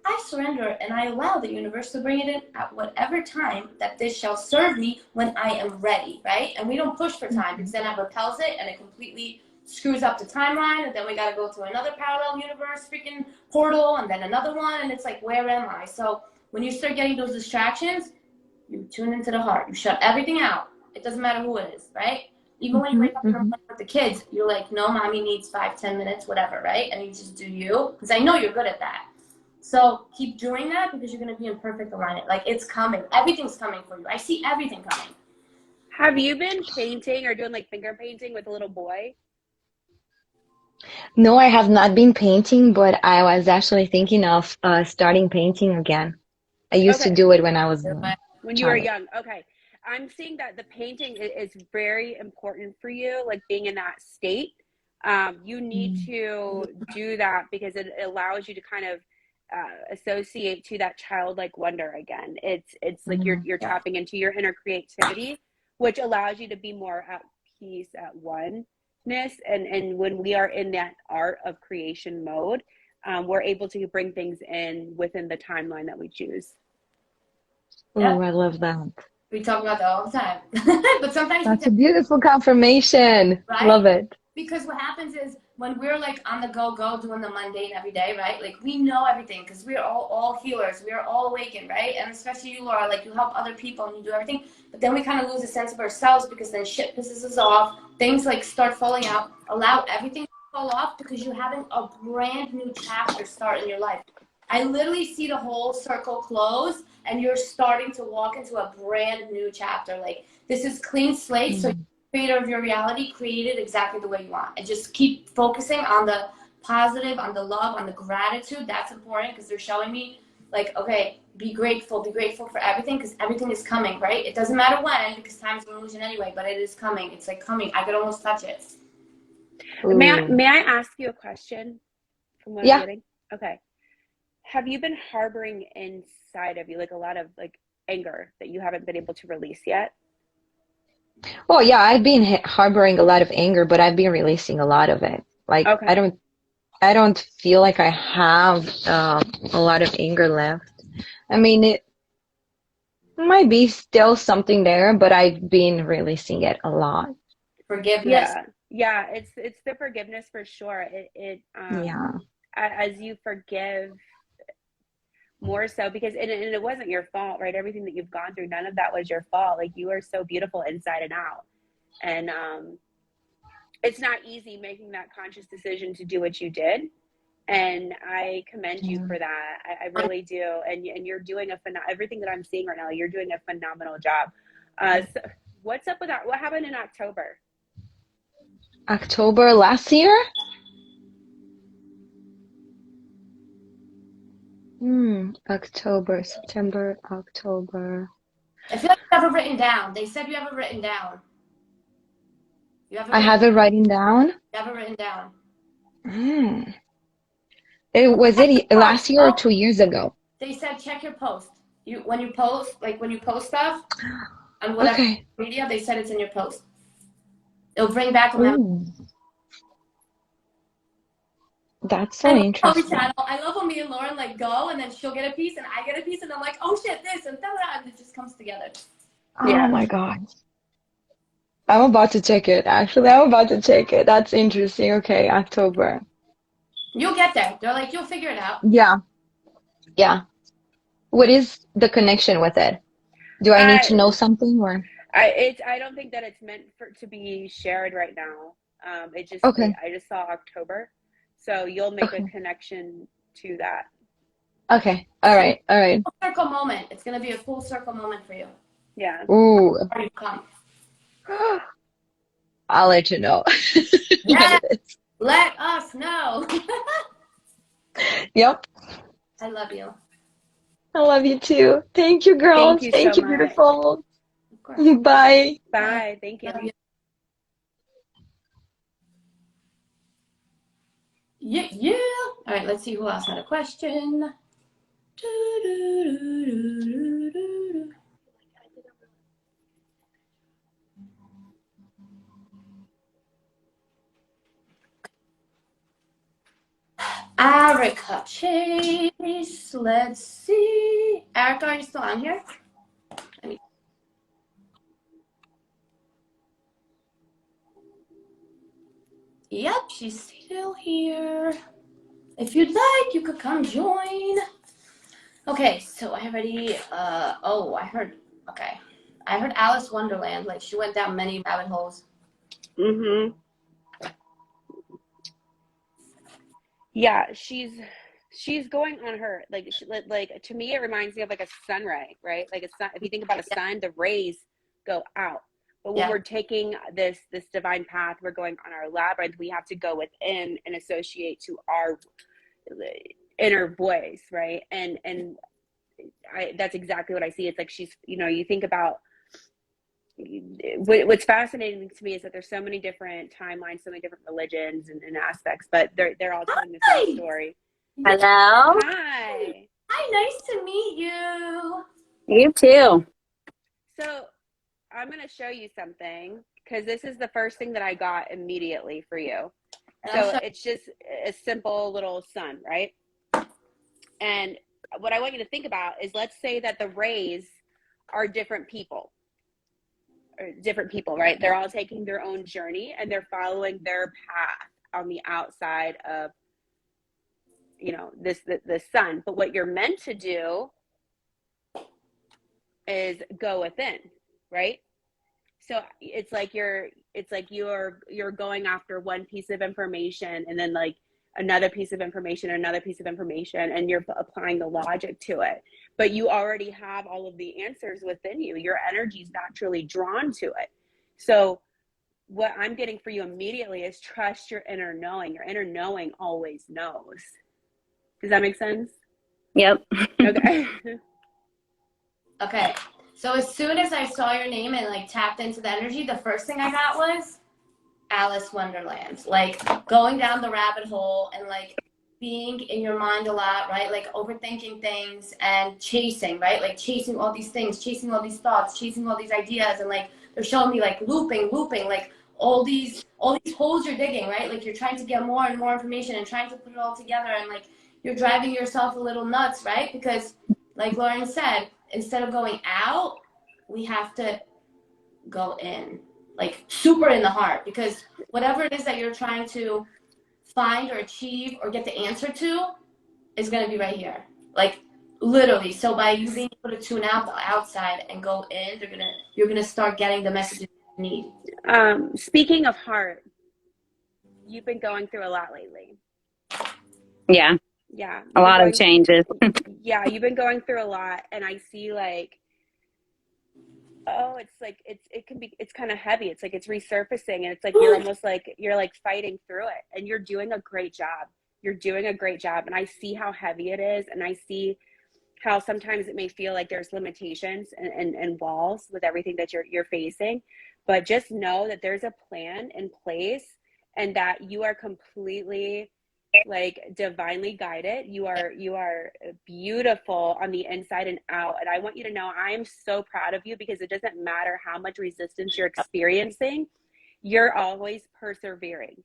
I surrender and I allow the universe to bring it in at whatever time that this shall serve me when I am ready, right? And we don't push for time because Mhm. then that repels it and it completely screws up the timeline and then we got to go to another parallel universe freaking portal and then another one and it's like, where am I? So when you start getting those distractions, you tune into the heart. You shut everything out. It doesn't matter who it is, right? Even when you Mhm. wake up and you're Mhm. playing with the kids, you're like, no, mommy needs 5, 10 minutes, whatever, right? And you just do you, because I know you're good at that. So keep doing that because you're going to be in perfect alignment. Like it's coming. Everything's coming for you. I see everything coming. Have you been painting or doing like finger painting with a little boy? No, I have not been painting, but I was actually thinking of starting painting again. I used to Okay. do it when I was a When you were child. young. Okay. I'm seeing that the painting is very important for you, like being in that state. You need Mm. to do that because it allows you to kind of associate to that childlike wonder again. It's like Mm. you're Yeah. tapping into your inner creativity, which allows you to be more at peace, at oneness. And when we are in that art of creation mode, we're able to bring things in within the timeline that we choose. Oh, Yep. I love that. We talk about that all the time. But sometimes we That's a beautiful confirmation. right? Love it. Because what happens is when we're like on the go doing the mundane every day, right? Like we know everything because we're all healers. We're all awakened, right? And especially you, Laura, like you help other people and you do everything. But then we kind of lose a sense of ourselves because then shit pisses us off. Things like start falling out. Allow everything to fall off because you're having a brand new chapter start in your life. I literally see the whole circle close and you're starting to walk into a brand new chapter. Like this is clean slate. So Mm. creator of your reality, create it exactly the way you want. And just keep focusing on the positive, on the love, on the gratitude. That's important because they're showing me, like, okay, be grateful for everything, because everything is coming, right? It doesn't matter when, because time's an illusion anyway, but it is coming. It's like coming. I could almost touch it. Ooh. May I ask you a question from what I'm Yeah. getting? Okay. Have you been harboring inside of you like a lot of like anger that you haven't been able to release yet? Well, yeah, I've been harboring a lot of anger, but I've been releasing a lot of it. Like Okay. I don't feel like I have a lot of anger left. I mean, it might be still something there, but I've been releasing it a lot. Forgiveness. Yeah, it's the forgiveness for sure. Yeah. As you forgive more so, because and it wasn't your fault, right? Everything that you've gone through, none of that was your fault. Like, you are so beautiful inside and out. And it's not easy making that conscious decision to do what you did. And I commend you Yeah. for that. I really do. And you're doing everything that I'm seeing right now, you're doing a phenomenal job. So what's up with that? What happened in October? October last year? October, September, October. I feel like you have it written down. They said you have it written down. You have it I written, have it writing down. you have it written down. Mm. It was Check it your post. last year or Oh, 2 years ago? they said check your post. When you post, like when you post stuff on whatever Okay. media, they said it's in your post. It'll bring back a memory. Ooh, that's I so love how we interesting. channel. I love when me and Lauren like go, and then she'll get a piece and I get a piece, and I'm like, oh shit, this and that, and it just comes together. Oh Yeah. my God. I'm about to check it. Actually, I'm about to check it. That's interesting. Okay, October. You'll get there. They're like, you'll figure it out. Yeah, yeah. What is the connection with it? Do I need to I know something or? I don't think that it's meant for to be shared right now. Okay, I just saw October, so you'll make a okay, connection to that. okay. It's All gonna be right, all right. a full circle moment. It's gonna be a full circle moment for you. Yeah. Ooh, Already come. I'll let you know when Yeah, it is. let us know. Yep. I love you. I love you too. Thank you, Thank girls. you so Thank you, much. beautiful. Of course. Bye. Bye. Bye. Thank you. Love you. Yeah, yeah. All right, let's see who else had a question. Erica Chase. Let's see. Erica, are you still on here? Yep, she's still here. If you'd like, you could come join. Okay, so I already, okay. I heard Alice Wonderland. Like, she went down many rabbit holes. Mm-hmm. Yeah, she's going on her like to me it reminds me of like a sun ray, right? Like a sun. If you think about a sun, the rays go out. But when Yeah. we're taking this divine path, we're going on our labyrinth. We have to go within and associate to our inner voice, right? And that's exactly what I see. It's like she's, you think about what's fascinating to me is that there's so many different timelines, so many different religions and aspects, but they're all telling the same Hi. story. Hello. Hi. Hi, nice to meet you. You too. So I'm going to show you something because this is the first thing that I got immediately for you. So it's just a simple little sun, right? And what I want you to think about is, let's say that the rays are different people, right? They're all taking their own journey and they're following their path on the outside of, the sun. But what you're meant to do is go within, right? So it's like you're going after one piece of information, and then like another piece of information, and you're applying the logic to it. But you already have all of the answers within you. Your energy is naturally drawn to it. So what I'm getting for you immediately is trust your inner knowing. Your inner knowing always knows. Does that make sense? Yep. Okay. Okay. So as soon as I saw your name and like tapped into the energy, the first thing I got was Alice Wonderland. Like going down the rabbit hole and like being in your mind a lot, right? Like overthinking things and chasing, right? Like chasing all these things, chasing all these thoughts, chasing all these ideas, and like they're showing me like looping, like all these holes you're digging, right? Like you're trying to get more and more information and trying to put it all together, and like you're driving yourself a little nuts, right? Because like Lauren said, instead of going out, we have to go in, like super in the heart, because whatever it is that you're trying to find or achieve or get the answer to is going to be right here, like literally. So by you being able to tune out the outside and go in, you're gonna start getting the messages you need. Speaking of heart, you've been going through a lot lately. Yeah. Yeah. A lot of changes. Yeah, you've been going through a lot, and I see like, oh, it's like it's kind of heavy. It's like it's resurfacing, and it's like you're almost like you're like fighting through it, and you're doing a great job. You're doing a great job, and I see how heavy it is, and I see how sometimes it may feel like there's limitations and walls with everything that you're facing. But just know that there's a plan in place, and that you are completely like divinely guided. You are beautiful on the inside and out. And I want you to know I am so proud of you, because it doesn't matter how much resistance you're experiencing, you're always persevering.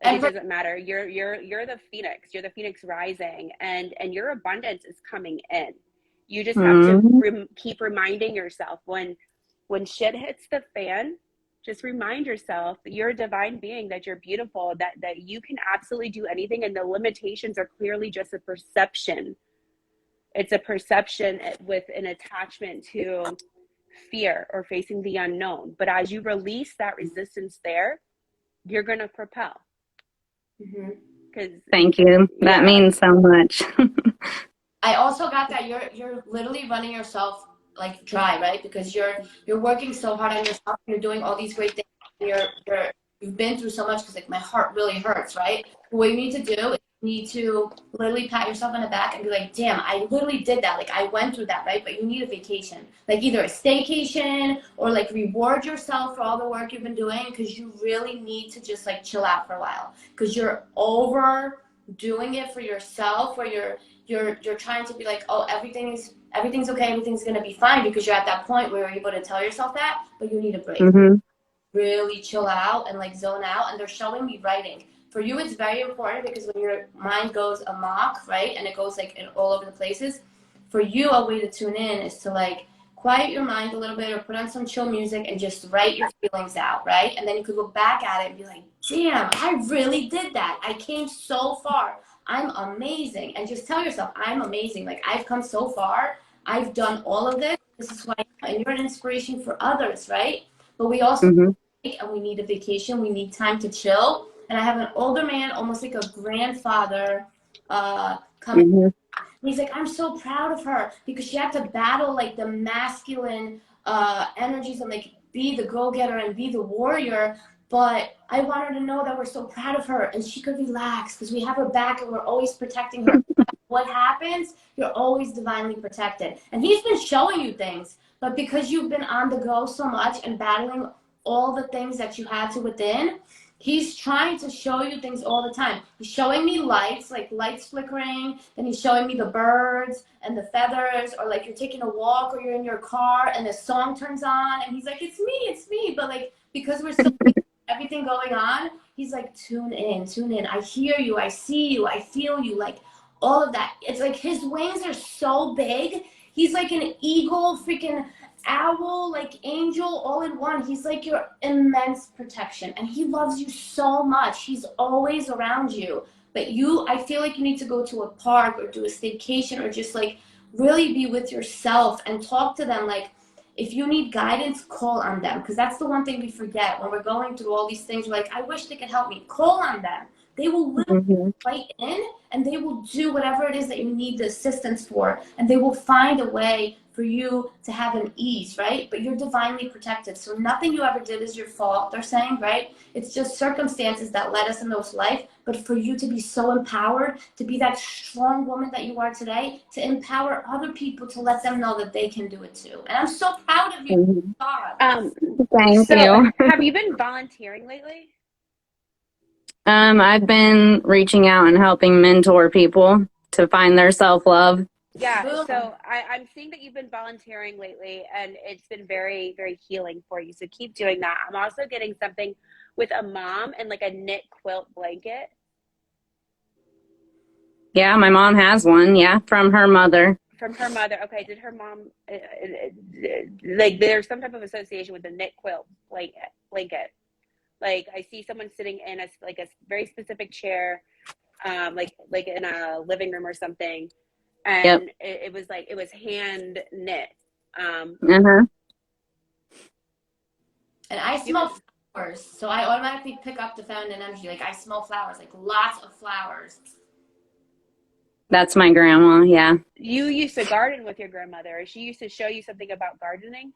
Like, it doesn't matter. You're the phoenix. You're the phoenix rising, and your abundance is coming in. You just have to keep reminding yourself when shit hits the fan. Just remind yourself that you're a divine being, that you're beautiful, that you can absolutely do anything, and the limitations are clearly just a perception. It's a perception with an attachment to fear or facing the unknown. But as you release that resistance there, you're going to propel. Thank you. That means so much. I also got that you're literally running yourself like dry, right? Because you're working so hard on yourself, and you're doing all these great things, and you've been through so much, because like my heart really hurts, right? What you need to do is you need to literally pat yourself on the back and be like, damn, I literally did that. Like I went through that, right? But you need a vacation, like either a staycation or like reward yourself for all the work you've been doing, because you really need to just like chill out for a while, because you're overdoing it for yourself, where you're trying to be like, oh, everything's okay, everything's gonna be fine, because you're at that point where you're able to tell yourself that, but you need a break. Really chill out and like zone out. And they're showing me writing. For you, it's very important, because when your mind goes amok, right, and it goes like in all over the places, for you, a way to tune in is to like quiet your mind a little bit, or put on some chill music and just write your feelings out, right? And then you could look back at it and be like, damn, I really did that. I came so far. I'm amazing. And just tell yourself, I'm amazing. Like I've come so far. I've done all of this. This is why, and you're an inspiration for others, right? But we also and we need a vacation. We need time to chill. And I have an older man, almost like a grandfather, coming. He's like, I'm so proud of her, because she had to battle like the masculine energies and like be the go-getter and be the warrior. But I want her to know that we're so proud of her, and she could relax, because we have her back and we're always protecting her. What happens, you're always divinely protected. And he's been showing you things, but because you've been on the go so much and battling all the things that you had to within, he's trying to show you things all the time. He's showing me lights, like lights flickering. Then he's showing me the birds and the feathers, or like you're taking a walk or you're in your car and a song turns on and he's like, it's me. But like, because we're still everything going on, he's like, tune in. I hear you. I see you. I feel you. Like all of that. It's like his wings are so big. He's like an eagle, freaking owl, like angel, all in one. He's like your immense protection, and he loves you so much. He's always around you. But I feel like you need to go to a park or do a staycation, or just like really be with yourself and talk to them. Like if you need guidance, call on them, because that's the one thing we forget when we're going through all these things. We're like, I wish they could help me. Call on them. they will literally Mm-hmm. fight in, and they will do whatever it is that you need the assistance for, and they will find a way for you to have an ease, right? But you're divinely protected, so nothing you ever did is your fault, they're saying, right? It's just circumstances that led us in those life. But for you to be so empowered, to be that strong woman that you are today, to empower other people, to let them know that they can do it too. And I'm so proud of you. Mm-hmm. God. Thank So you. have you been volunteering lately? I've been reaching out and helping mentor people to find their self-love. Yeah, Boom. so I'm seeing that you've been volunteering lately, and it's been very, very healing for you. So keep doing that. I'm also getting something with a mom and like a knit quilt blanket. Yeah, my mom has one. Yeah, from her mother. From her mother. Okay, did her mom like there's some type of association with the knit quilt blanket? Like I see someone sitting in a like a very specific chair, like in a living room or something, Yep. and it was like it was hand knit. Uh-huh. And I You smell flowers, so I automatically pick up the feminine energy. Like I smell flowers, like lots of flowers. That's my grandma. Yeah. you used to garden with your grandmother. She used to show you something about gardening.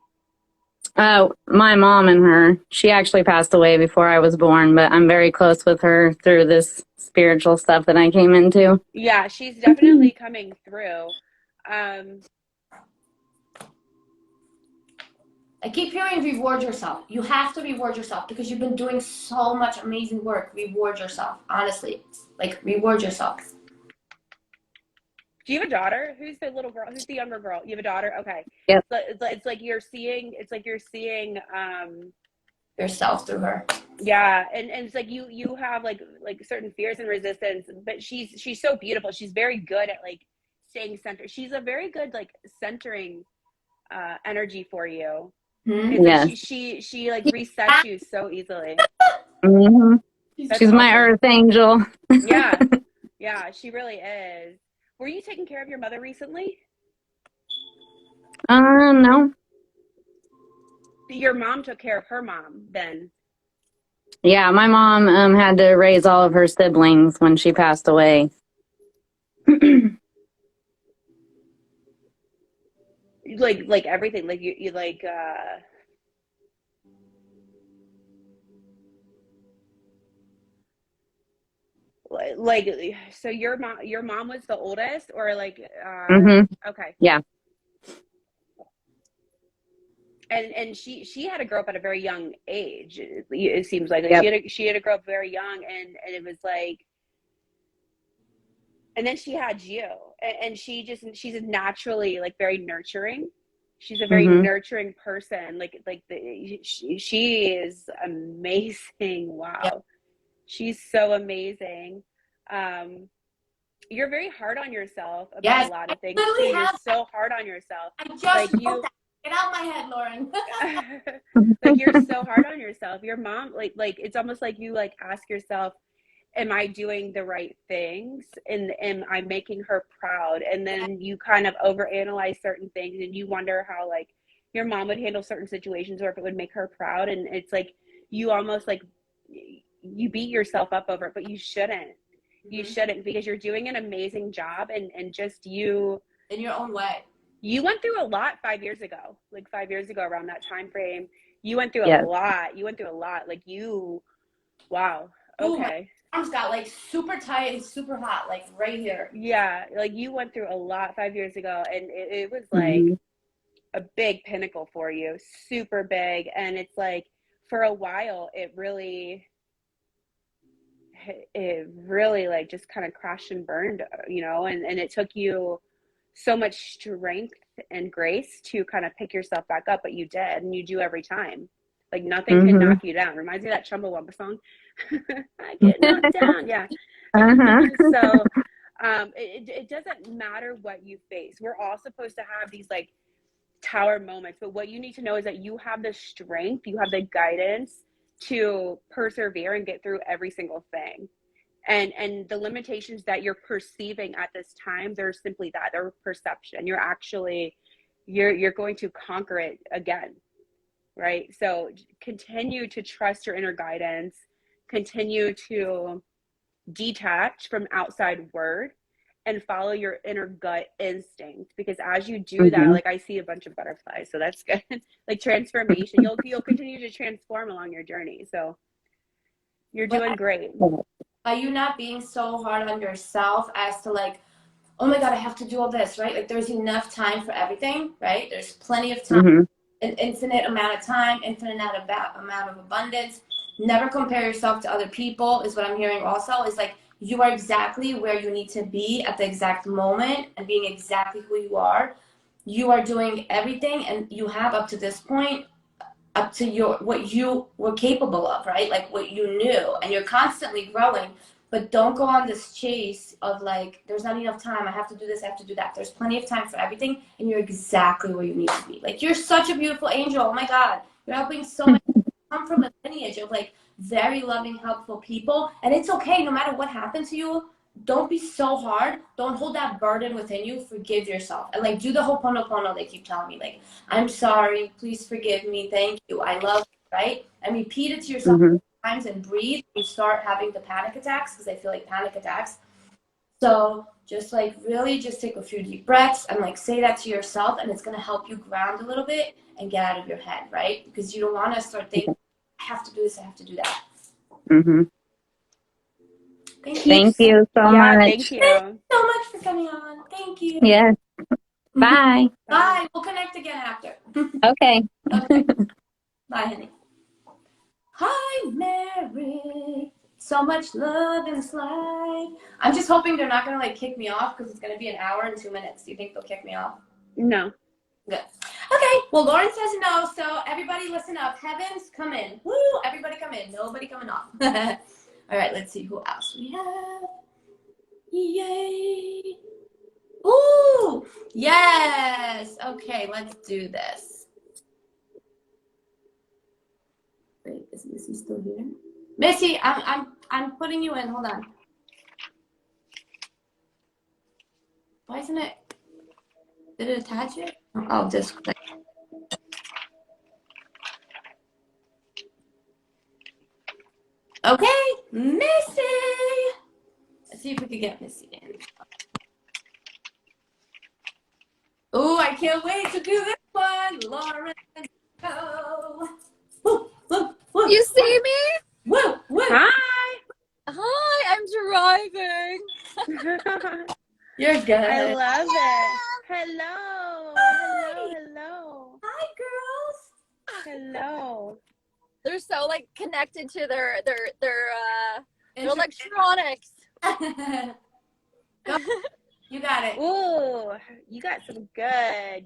My mom and her, she actually passed away before I was born, but I'm very close with her through this spiritual stuff that I came into. Yeah, she's definitely coming through. I keep hearing reward yourself. You have to reward yourself because you've been doing so much amazing work. Reward yourself, honestly. Like reward yourself. Do you have a daughter? Who's the little girl? Who's the younger girl? You have a daughter? Okay. Yep. So it's like you're seeing, Yourself through her. yeah. And it's like you have like certain fears and resistance, but she's so beautiful. She's very good at like staying centered. She's a very good like centering energy for you. Hmm? It's like Yes. she like resets you so easily. Hmm. That's She's my awesome. earth angel. Yeah. Yeah, she really is. Were you taking care of your mother recently? No. Your mom took care of her mom then. Yeah, my mom had to raise all of her siblings when she passed away. Like everything. Like you like so your mom was the oldest or like Hmm. okay. Yeah. And she had to grow up at a very young age. It seems like Yep. she had to grow up very young, and it was like, and then she had you, and she's naturally like very nurturing. She's a very Hmm. nurturing person. She is amazing. Yeah. Wow, she's so amazing. Um, you're very hard on yourself about Yes. a lot I of things too. literally You're have. so hard on yourself. I just Like wrote that. Get out of my head, Lauren. like you're so hard on yourself. Your mom, like it's almost like you like ask yourself, am I doing the right things, and am I making her proud? And then you kind of overanalyze certain things, and you wonder how like your mom would handle certain situations, or if it would make her proud. And it's like you almost like you beat yourself up over it, but you shouldn't. You shouldn't, because you're doing an amazing job, and just you In your own way. you went through a lot 5 years ago. Like 5 years ago, around that time frame, you went through a Yes. lot. You went through a lot. Like wow. Ooh, my Okay. arms got like super tight and super hot, like right here. Yeah, like you went through a lot 5 years ago, and it was like Hmm. a big pinnacle for you, super big. And it's like for a while, it really like just kind of crashed and burned, and it took you so much strength and grace to kind of pick yourself back up, but you did, and you do every time. Like nothing can Hmm. knock you down. Reminds me of that Chumbawamba song. I get knocked down. Yeah. Uh-huh. So it doesn't matter what you face. We're all supposed to have these like tower moments, but what you need to know is that you have the strength, you have the guidance to persevere and get through every single thing. And the limitations that you're perceiving at this time, they're simply that, they're perception. You're going to conquer it again, right? So continue to trust your inner guidance, continue to detach from outside word and follow your inner gut instinct, because as you do that, like I see a bunch of butterflies, so that's good. Like transformation, you'll continue to transform along your journey. So you're doing great. By you not being so hard on yourself as to like, oh my God, I have to do all this, right? Like there's enough time for everything, right? There's plenty of time, an infinite amount of time, infinite amount of abundance. Never compare yourself to other people is what I'm hearing also, is like you are exactly where you need to be at the exact moment and being exactly who you are. You are doing everything and you have up to this point, up to what you were capable of, right? Like what you knew, and you're constantly growing. But don't go on this chase of like, there's not enough time. I have to do this. I have to do that. There's plenty of time for everything, and you're exactly where you need to be. Like you're such a beautiful angel. Oh my God, you're helping so many. Come from a lineage of like very loving, helpful people, and it's okay. No matter what happened to you, don't be so hard. Don't hold that burden within you. Forgive yourself and like do the Ho'oponopono they keep telling me. Like, I'm sorry. Please forgive me. Thank you. I love you. Right? And repeat it to yourself times and breathe. You start having the panic attacks, because I feel like panic attacks. So just like really just take a few deep breaths and like say that to yourself, and it's going to help you ground a little bit and get out of your head, right? Because you don't want to start thinking, I have to do this, I have to do that. Thank you so much. Thank you. Thank you so much for coming on. Thank you. Yes. Bye. Bye. We'll connect again after. Okay. Okay. Bye, honey. Hi, Mary. So much love in this life. I'm just hoping they're not going to like kick me off, because it's going to be an hour and 2 minutes. Do you think they'll kick me off? No. Good. Okay. Well, Lauren says no, so everybody listen up. Heavens, come in. Woo! Everybody come in. Nobody coming off. All right, let's see who else we have. Yay! Ooh! Yes! Okay, let's do this. Wait, is Missy still here? Missy, I'm putting you in. Hold on. Why isn't it? Did it attach it? Oh, just click. Okay, Missy. Let's see if we can get Missy in. Oh, I can't wait to do this one, Lauren. Go. Woo, woo, woo. You see me? Woo, woo. Hi. Hi, I'm driving. You're good. I love it. Hello. Hello. Hello. Hi, girls. Hello. They're so like connected to their electronics. Go. You got it. Ooh, you got some good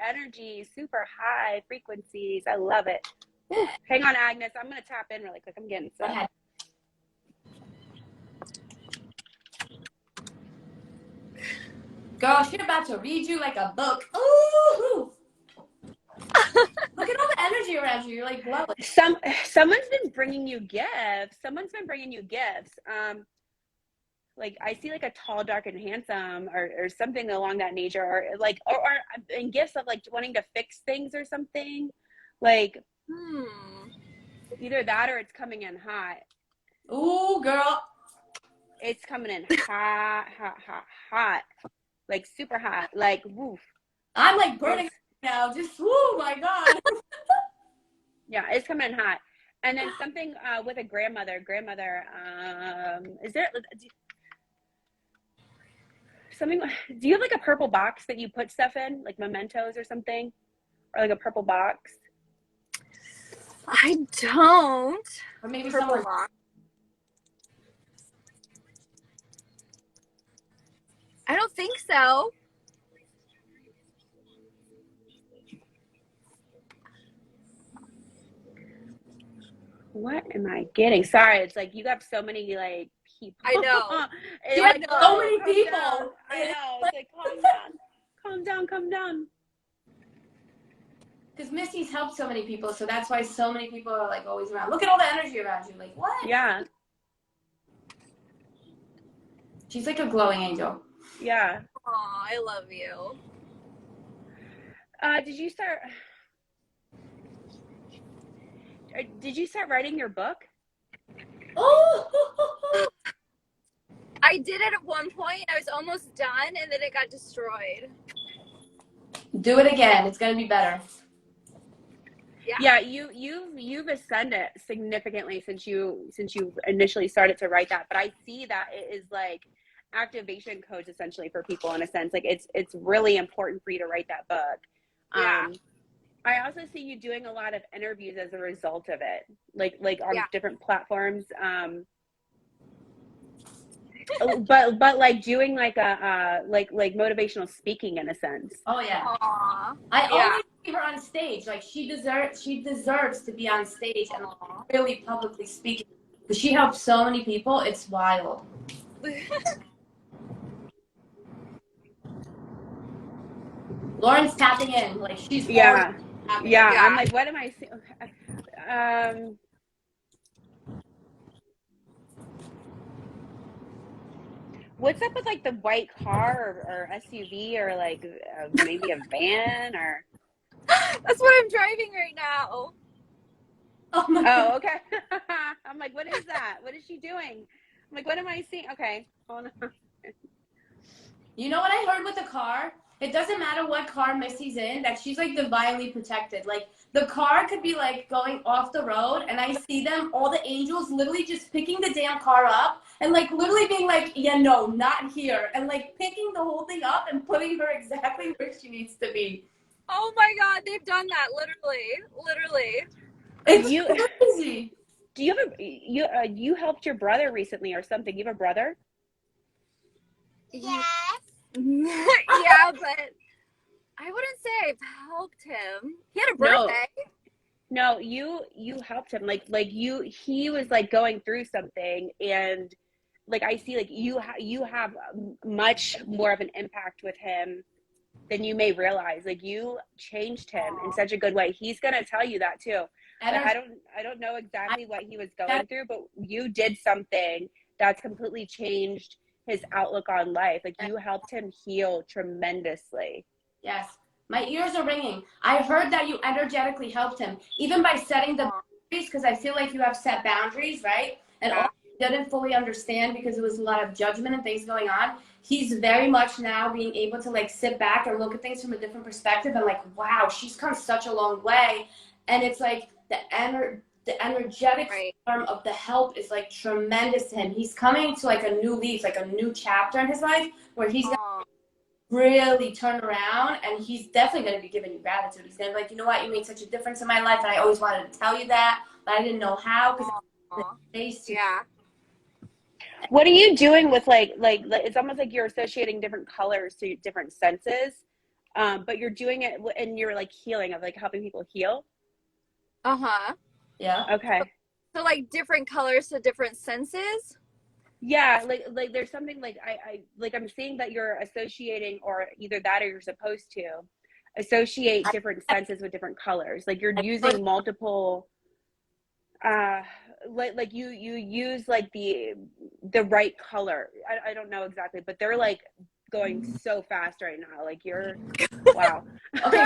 energy, super high frequencies. I love it. Hang on, Agnes. I'm going to tap in really quick. I'm getting Go some. ahead. Girl, she's about to read you like a book. Ooh. Look at all the energy around you. You're like glowing. Someone's been bringing you gifts. Like I see like a tall, dark, and handsome, or something along that nature, or in gifts of like wanting to fix things or something. Like either that or it's coming in hot. Ooh, girl. It's coming in hot. Like super hot. Like woof. I'm like burning now. Just oh my God. Yeah, it's coming in hot. And then something with a grandmother. Is there something? Do you have like a purple box that you put stuff in, like mementos or something, or like a purple box? I don't. Or maybe Purple someone. box. I don't think so. What am I getting? Sorry, it's like you got so many like people. I know. You have so many people. Down. I know. It's like calm down. Because Missy's helped so many people, so that's why so many people are like always around. Look at all the energy around you. Like what? Yeah. She's like a glowing angel. Yeah. Aw, I love you. Did you start writing your book? Oh, I did it at one point. I was almost done, and then it got destroyed. Do it again. It's gonna be better. Yeah, you've ascended significantly since you initially started to write that. But I see that it is like activation codes essentially for people in a sense. Like it's really important for you to write that book. Yeah. I also see you doing a lot of interviews as a result of it, like on different platforms. But like doing like a like motivational speaking in a sense. Oh yeah. Aww. I always see her on stage. Like she deserves to be on stage and really publicly speaking. Because she helps so many people. It's wild. Lauren's tapping in. Like she's Yeah. Yeah. I'm like, what am I seeing? What's up with like the white car or SUV or like maybe a van or? That's what I'm driving right now. Oh my God. Oh, okay. I'm like, what is that? What is she doing? I'm like, what am I seeing? Okay. Hold on. You know what I heard with the car? It doesn't matter what car Missy's in, that she's like divinely protected. Like the car could be like going off the road and I see them, all the angels literally just picking the damn car up and like literally being like, yeah, no, not here. And like picking the whole thing up and putting her exactly where she needs to be. Oh my God, they've done that literally. It's crazy. Do you have you helped your brother recently or something? You have a brother? Yes. Yeah, but I wouldn't say I've helped him. He had a birthday. No, you helped him. He was like going through something, and like I see like you have much more of an impact with him than you may realize. Like you changed him in such a good way. He's gonna tell you that too. Like, I don't know exactly what he was going through, but you did something that's completely changed his outlook on life. Like you helped him heal tremendously. Yes. My ears are ringing. I heard that you energetically helped him, even by setting the boundaries, because I feel like you have set boundaries, right? And all he didn't fully understand because there was a lot of judgment and things going on. He's very much now being able to like sit back and look at things from a different perspective and like, wow, she's come such a long way. And it's like the energetic form of the help is like tremendous to him. He's coming to like a new leaf, like a new chapter in his life where he's gonna really turn around, and he's definitely going to be giving you gratitude. He's going to be like, you know what, you made such a difference in my life, and I always wanted to tell you that, but I didn't know how. Yeah. What are you doing with like it's almost like you're associating different colors to different senses, but you're doing it and you're like healing, of like helping people heal. Yeah. Okay. So like different colors to different senses. Yeah, like there's something like I'm seeing that you're associating, or either that or you're supposed to associate different senses with different colors. Like you're using multiple like you use like the right color. I don't know exactly, but they're like going so fast right now. Like you're wow. Okay.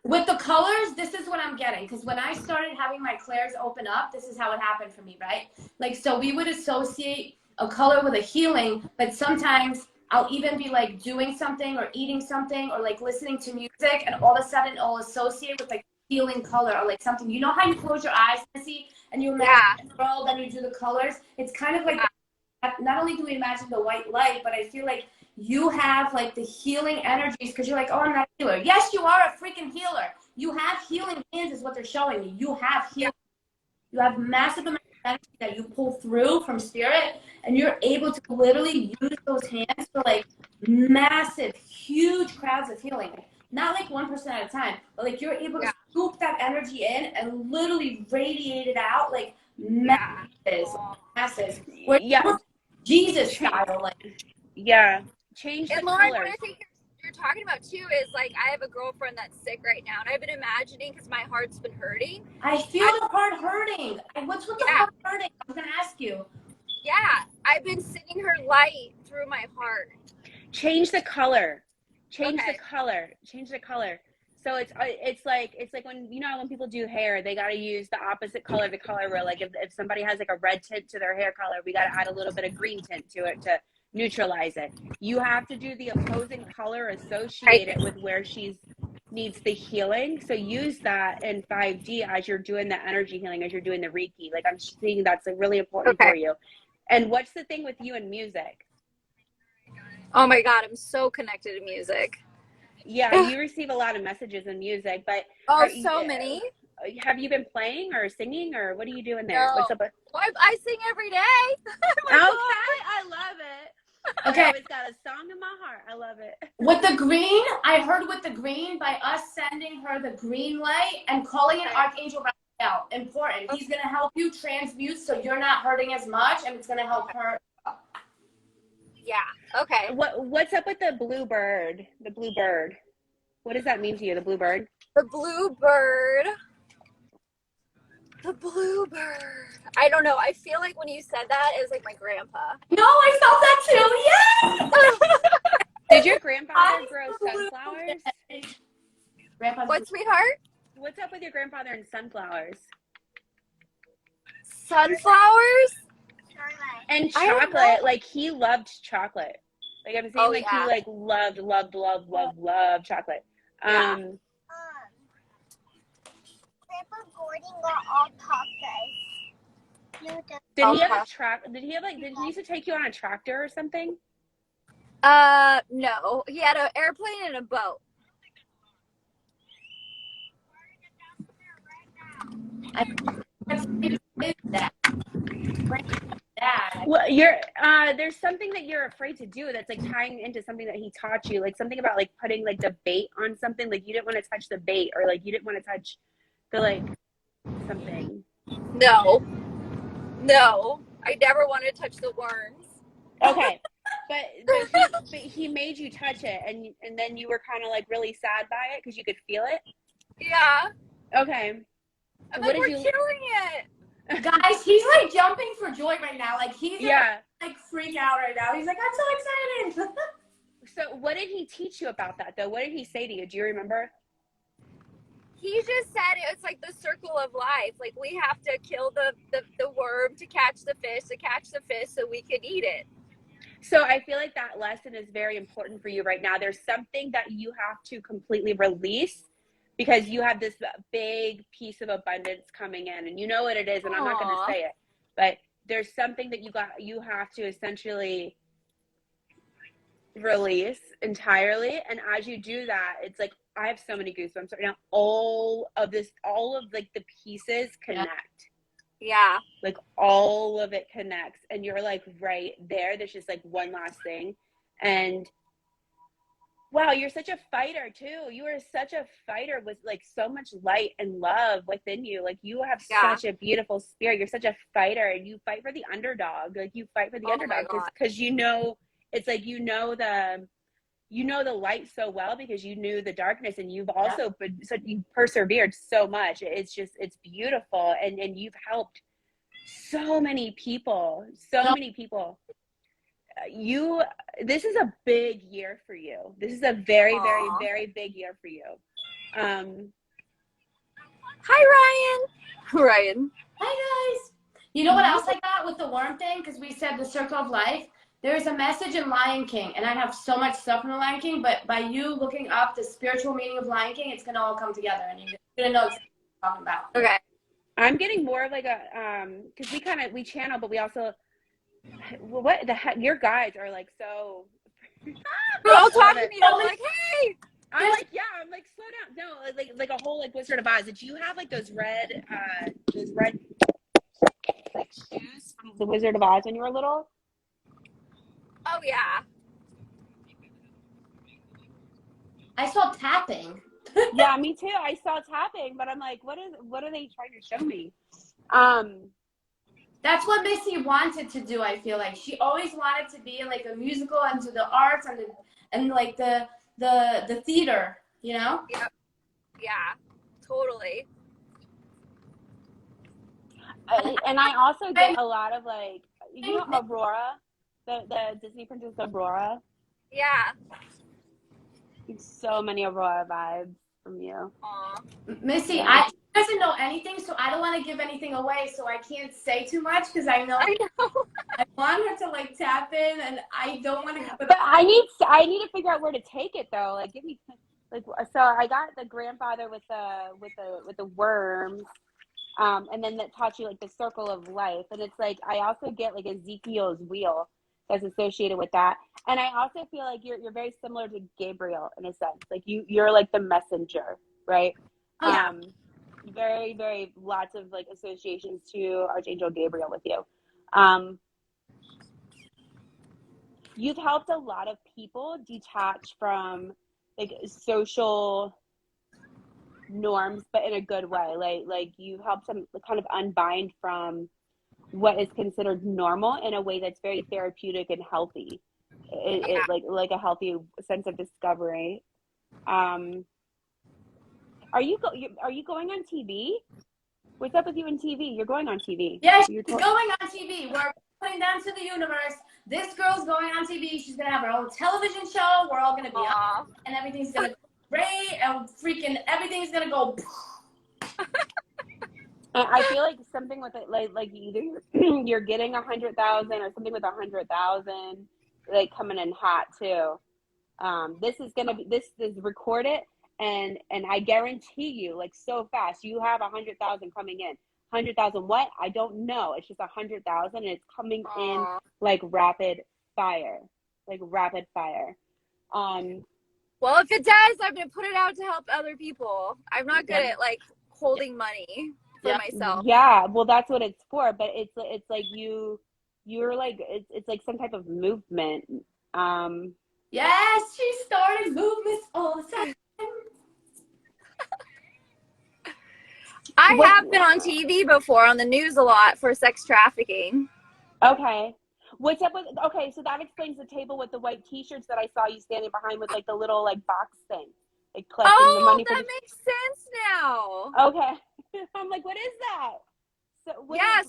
With the colors, this is what I'm getting, because when I started having my clairs open up, this is how it happened for me, right? Like, so we would associate a color with a healing, but sometimes I'll even be like doing something or eating something or like listening to music, and all of a sudden I'll associate with like healing color or like something. You know how you close your eyes, Missy, and you imagine the world, then you do the colors? It's kind of like not only do we imagine the white light, but I feel like you have like the healing energies, because you're like, oh, I'm not a healer. Yes, you are a freaking healer. You have healing hands is what they're showing me. You have healing. You have massive amount of energy that you pull through from spirit, and you're able to literally use those hands for like massive, huge crowds of healing. Not like one person at a time, but like you're able to scoop that energy in and literally radiate it out like masses. Where Jesus style, like change and the Lauren, colors. what I think you're talking about too is like I have a girlfriend that's sick right now, and I've been imagining, because my heart's been hurting. I feel the heart hurting. What's with the heart hurting? I was gonna ask you. Yeah, I've been sending her light through my heart. Change the color. Change the color. Change the color. So it's like when you know when people do hair, they got to use the opposite color to color where like if somebody has like a red tint to their hair color, we got to add a little bit of green tint to it to neutralize it. You have to do the opposing color associated with where she's needs the healing. So use that in 5D as you're doing the energy healing, as you're doing the Reiki. Like I'm seeing that's like really important for you. And what's the thing with you and music? Oh my God, I'm so connected to music. Yeah, you receive a lot of messages in music, but so many. Have you been playing or singing or what are you doing there? No. What's up? I sing every day. Okay, I love it. Okay. It's got a song in my heart. I love it. With the green, I heard with the green, by us sending her the green light and calling an archangel right now. Important. He's going to help you transmute so you're not hurting as much, and it's going to help her. Yeah. Okay. What's up with the blue bird? The blue bird. What does that mean to you, the blue bird? The blue bird. The blue bird. I don't know. I feel like when you said that, it was like my grandpa. No, I felt that too. Yes! Did your grandfather grow sunflowers? What, sweetheart? What's up with your grandfather and sunflowers? Sunflowers? And chocolate. Like he loved chocolate. Like I'm saying, he like loved chocolate. Yeah. Grandpa Gordon got all tacos. Did he have a tractor? Did he used to take you on a tractor or something? No. He had an airplane and a boat. Well, there's something that you're afraid to do that's like tying into something that he taught you, like something about like putting like the bait on something, like you didn't want to touch the bait or like you didn't want to touch the like something. No, I never wanted to touch the worms. Okay, but he made you touch it, and then you were kind of like really sad by it because you could feel it. Yeah. Okay. I'm like, we're killing it. Guys, he's like jumping for joy right now. Like he's like freak out right now. He's like, I'm so excited. So what did he teach you about that though? What did he say to you? Do you remember? He just said it's like the circle of life. Like we have to kill the worm to catch the fish so we can eat it. So I feel like that lesson is very important for you right now. There's something that you have to completely release because you have this big piece of abundance coming in and you know what it is, and I'm not going to say it, but there's something that you have to essentially release entirely. And as you do that, it's like, I have so many goosebumps right now. All of like the pieces connect. Yeah. Like all of it connects and you're like right there. There's just like one last thing. And wow, you're such a fighter too. You are such a fighter with like so much light and love within you. Like you have such a beautiful spirit. You're such a fighter and you fight for the underdog. Like you fight for the underdog because you know, it's like, you know the light so well because you knew the darkness and you've also been, so you persevered so much. It's beautiful. And you've helped so many people. This is a big year for you. This is a very, very, very big year for you. Hi, Ryan. Hi, guys. You know what else I got with the worm thing? Because we said the circle of life. There's a message in Lion King, and I have so much stuff in the Lion King, but by you looking up the spiritual meaning of Lion King, it's going to all come together, and you're going to know exactly what I'm talking about. Okay. I'm getting more of like a, because we channel, but we also, what the heck, your guys are like so. They're all talking to me, I'm like, hey. I'm like, yeah, I'm like, slow down. No, like a whole like Wizard of Oz. Did you have like those red like shoes from the Wizard of Oz when you were little? Oh yeah. I saw tapping. Yeah, me too. I saw tapping, but I'm like, what are they trying to show me? That's what Missy wanted to do. I feel like she always wanted to be in like a musical and do the arts and like the theater, you know? Yep. Yeah, totally. And I also get a lot of like, you know, Aurora, the Disney Princess Aurora. Yeah. So many Aurora vibes from you. Aww. Missy, she doesn't know anything, so I don't want to give anything away, so I can't say too much because I know. I want her to like tap in, and I don't want to have But I need to figure out where to take it though. Like, give me like, so I got the grandfather with the worms, and then that taught you like the circle of life, and it's like I also get like Ezekiel's wheel that's associated with that, and I also feel like you're very similar to Gabriel in a sense. Like you're like the messenger, right? Yeah. Very, very lots of like associations to Archangel Gabriel with you. You've helped a lot of people detach from like social norms, but in a good way. Like you've helped them kind of unbind from what is considered normal in a way that's very therapeutic and healthy. It like a healthy sense of discovery. Are you going on TV? What's up with you in TV? You're going on TV. Yeah, she's going on TV. We're putting down to the universe. This girl's going on TV. She's gonna have her own television show. We're all gonna be on, and everything's gonna go great, and freaking everything's gonna go. I feel like something with it, like either you're getting 100,000 or something with 100,000, like coming in hot too. This is recorded, and I guarantee you, like so fast, you have 100,000 coming in. 100,000 what? I don't know. It's just 100,000, and it's coming in like rapid fire, Well, if it does, I'm gonna put it out to help other people. I'm not good at like holding money for myself. Yeah, well, that's what it's for. But it's like you're like it's like some type of movement. Yes, she started movements all the time. I have been on TV before, on the news a lot for sex trafficking. Okay. What's up with, okay, so that explains the table with the white t-shirts that I saw you standing behind with like the little like box thing. Like collecting the money that makes sense now. Okay. I'm like, what is that?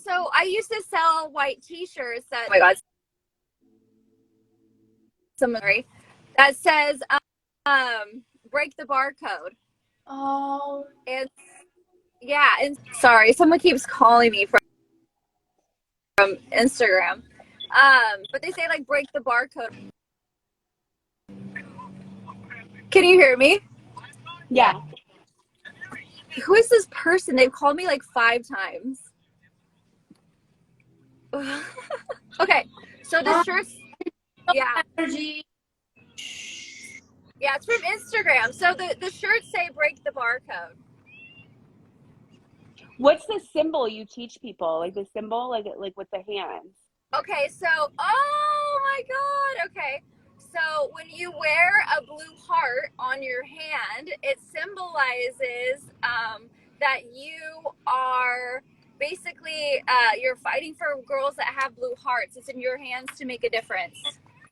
So I used to sell white t-shirts that, oh my God, summary that says, break the barcode. Oh. And yeah, and sorry, someone keeps calling me from Instagram. But they say like break the barcode. Can you hear me? Yeah. Who is this person? They've called me like 5 times. Okay, so the shirts, energy. Yeah, it's from Instagram. So the shirts say break the barcode. What's the symbol you teach people? Like the symbol, like with the hands. Okay, so oh my God. Okay, so when you wear a blue heart on your hand, it symbolizes that you are basically you're fighting for girls that have blue hearts. It's in your hands to make a difference.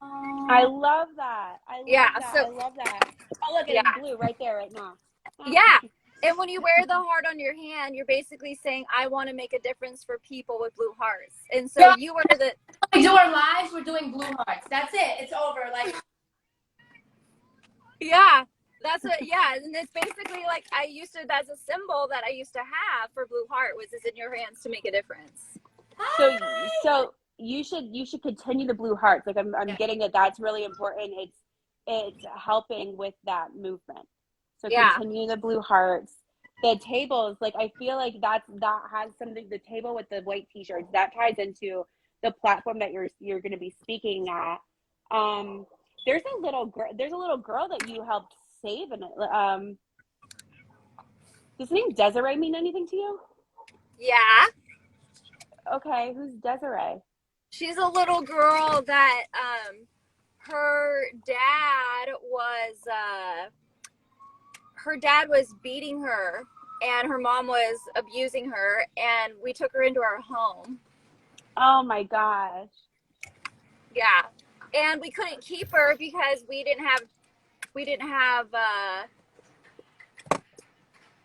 I love that. I love that. Oh, look, it's blue right there, right now. Yeah. And when you wear the heart on your hand, you're basically saying, I want to make a difference for people with blue hearts. And so you wear the... We do our lives, we're doing blue hearts. That's it. It's over. Like... Yeah. That's what, and it's basically like I used to, that's a symbol that I used to have for blue heart, was it's in your hands to make a difference. So you should continue the blue hearts. Like I'm getting that that's really important. It's helping with that movement. So continue the blue hearts. The tables, like I feel like that has something. The table with the white t-shirts that ties into the platform that you're going to be speaking at. There's a little girl that you helped save, and does the name Desiree mean anything to you? Yeah. Okay, who's Desiree? She's a little girl that her dad was beating her, and her mom was abusing her, and we took her into our home. Oh my gosh. Yeah. And we couldn't keep her because we didn't have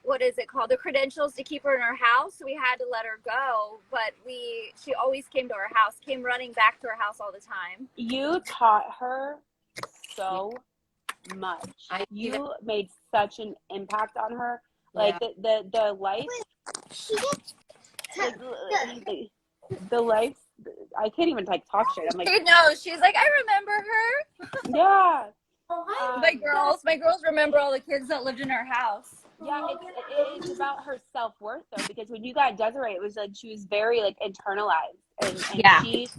what is it called? The credentials to keep her in our house. So we had to let her go, but she always came to our house, came running back to our house all the time. You taught her so much. You made such an impact on her. Like the life, the life I can't even like talk straight. I'm like, She knows. She's like, I remember her. yeah. Oh, hi. My girls remember all the kids that lived in our house. Yeah, it's about her self-worth though, because when you got Desiree, it was like she was very like internalized, and Yeah. she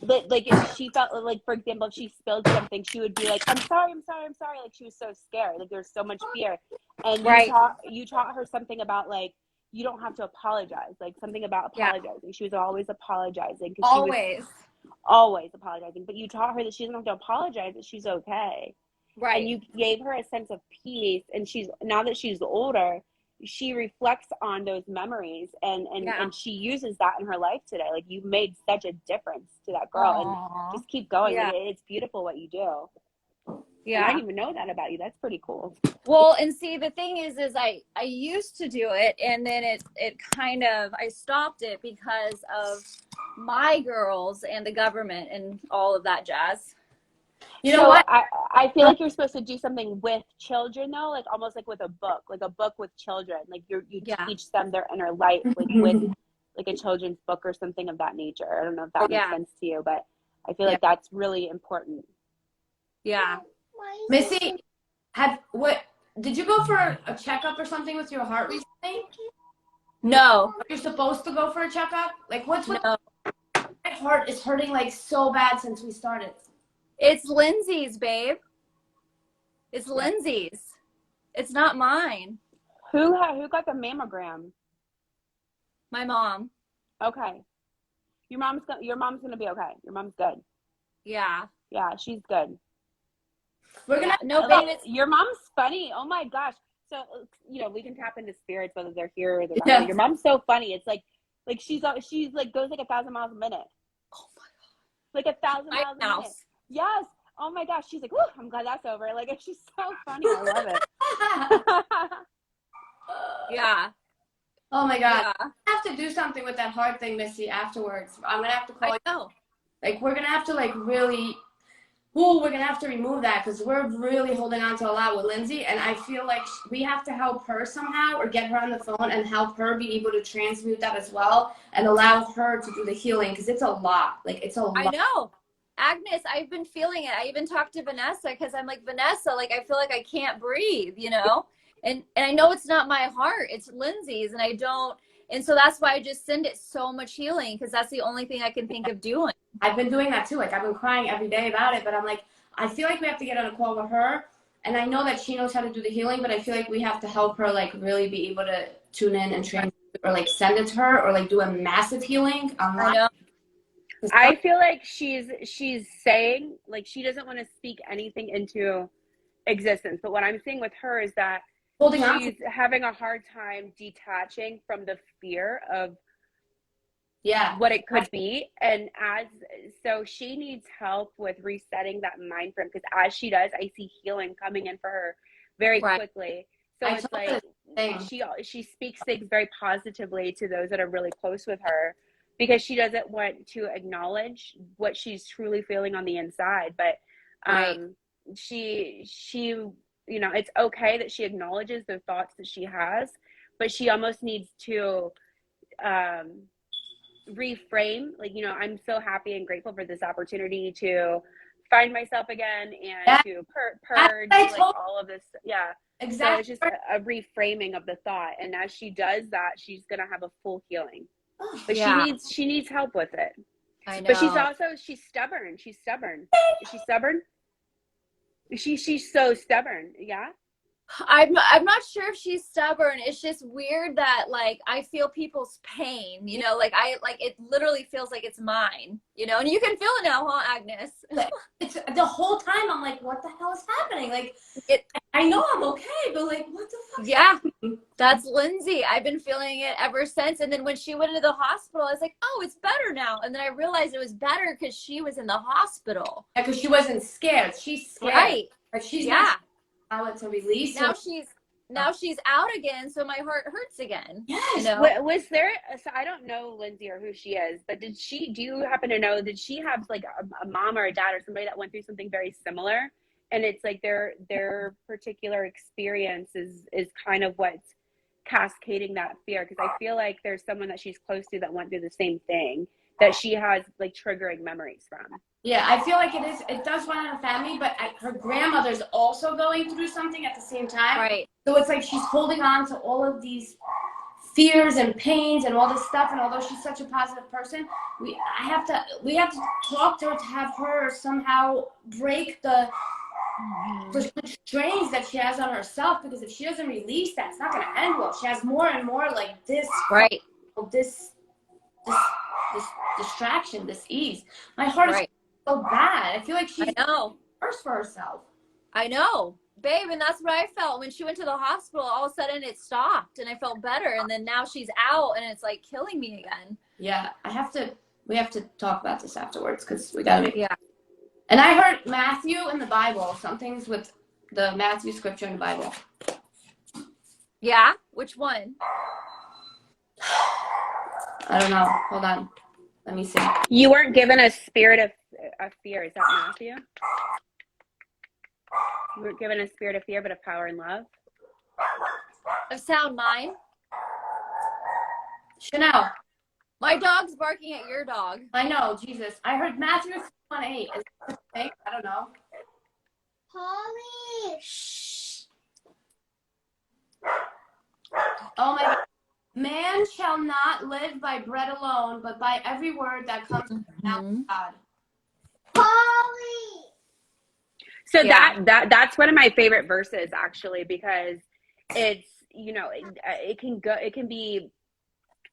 like if she felt like, for example, if she spilled something, she would be like, I'm sorry, like she was so scared, like there's so much fear. And Right. you taught her something about like you don't have to apologize, like something about Yeah. apologizing. She was always apologizing because Always. she was always apologizing, but you taught her that she doesn't have to apologize, that she's okay. Right. And you gave her a sense of peace, and she's, now that she's older, she reflects on those memories, and she uses that in her life today. Like, you made such a difference to that girl. Aww. And just keep going. Yeah. Like, it's beautiful what you do. Yeah. And I didn't even know that about you. That's pretty cool. Well, and see, the thing is I used to do it, and then it kind of, I stopped it because of my girls and the government and all of that jazz. You know what? I feel like you're supposed to do something with children though, like almost like with a book with children. Like you teach them their inner light, like with like a children's book or something of that nature. I don't know if that makes sense to you, but I feel like that's really important. Yeah. Missy, did you go for a checkup or something with your heart recently? No. You're supposed to go for a checkup? Like, what's with No. my heart is hurting like so bad since we started. It's Lindsay's, babe. It's Lindsay's. It's not mine. Who got the mammogram? My mom. Okay. Your mom's gonna be okay. Your mom's good. Yeah. Yeah, she's good. We're gonna no, babe. Your mom's funny. Oh my gosh. So we can tap into spirits whether they're here or they're not. Yeah. Your mom's so funny. It's like she's like goes like 1,000 miles a minute. Oh my god. Like 1,000 miles a minute. Yes. Oh my gosh. She's like, whoo, I'm glad that's over. Like, she's so funny. I love it. Yeah. Oh my god. Yeah. I have to do something with that heart thing, Missy, afterwards. I'm gonna have to call you. Like, we're gonna have to we're gonna have to remove that because we're really holding on to a lot with Lindsay, and I feel like we have to help her somehow or get her on the phone and help her be able to transmute that as well and allow her to do the healing because it's a lot. Like, it's a lot. I know. Agnes, I've been feeling it. I even talked to Vanessa because I'm like, Vanessa, like, I feel like I can't breathe, And I know it's not my heart, it's Lindsay's, and I don't. And so that's why I just send it so much healing because that's the only thing I can think of doing. I've been doing that too. Like, I've been crying every day about it, but I'm like, I feel like we have to get on a call with her. And I know that she knows how to do the healing, but I feel like we have to help her, like, really be able to tune in and transmute or like send it to her or like do a massive healing online. I know. I feel like she's saying, like, she doesn't want to speak anything into existence. But what I'm seeing with her is that she's having a hard time detaching from the fear of what it could be. And so she needs help with resetting that mind frame, because as she does, I see healing coming in for her very quickly. So it's like she speaks things very positively to those that are really close with her, because she doesn't want to acknowledge what she's truly feeling on the inside. But she it's okay that she acknowledges the thoughts that she has, but she almost needs to reframe, like, I'm so happy and grateful for this opportunity to find myself again and to purge like all of this. Yeah, exactly. So it's just a reframing of the thought, and as she does that, she's gonna have a full healing. But she needs help with it. I know. But she's stubborn. Is she stubborn? She's so stubborn. Yeah. I'm not sure if she's stubborn. It's just weird that, like, I feel people's pain, like it literally feels like it's mine, and you can feel it now, huh, Agnes? It's the whole time I'm like, what the hell is happening? Like, I know I'm okay, but like, what the fuck? Yeah, that's Lindsay. I've been feeling it ever since. And then when she went into the hospital, I was like, oh, it's better now. And then I realized it was better because she was in the hospital. Yeah, because she wasn't scared. She's scared. Right. But she's not allow it to release. Now she's out again, so my heart hurts again. Yes. Was there? So I don't know Lindsay or who she is, but do you happen to know? Did she have like a mom or a dad or somebody that went through something very similar? And it's like their particular experience is kind of what's cascading that fear. Because I feel like there's someone that she's close to that went through the same thing. that she has like triggering memories from. Yeah, I feel like it does run in her family, but her grandmother's also going through something at the same time. Right. So it's like she's holding on to all of these fears and pains and all this stuff. And although she's such a positive person, we have to talk to her to have her somehow break the constraints that she has on herself, because if she doesn't release that, it's not going to end well. She has more and more like this, Right. this distraction, this ease. My heart is so bad. I feel like she's worse for herself. I know, babe, and that's what I felt when she went to the hospital. All of a sudden, it stopped, and I felt better. And then now she's out, and it's like killing me again. Yeah, we have to talk about this afterwards, because we gotta make. Yeah. And I heard Matthew in the Bible. Something's with the Matthew scripture in the Bible. Yeah, which one? I don't know. Hold on. Let me see. You weren't given a spirit of fear. Is that Matthew? You weren't given a spirit of fear, but of power and love. Of sound mind. Chanel. My dog's barking at your dog. I know, Jesus. I heard Matthew 1:8. Is that okay? I don't know. Polly. Shh. Oh my God. Man shall not live by bread alone, but by every word that comes from the mouth of God. Polly. So that's one of my favorite verses, actually, because it's, you know, it can be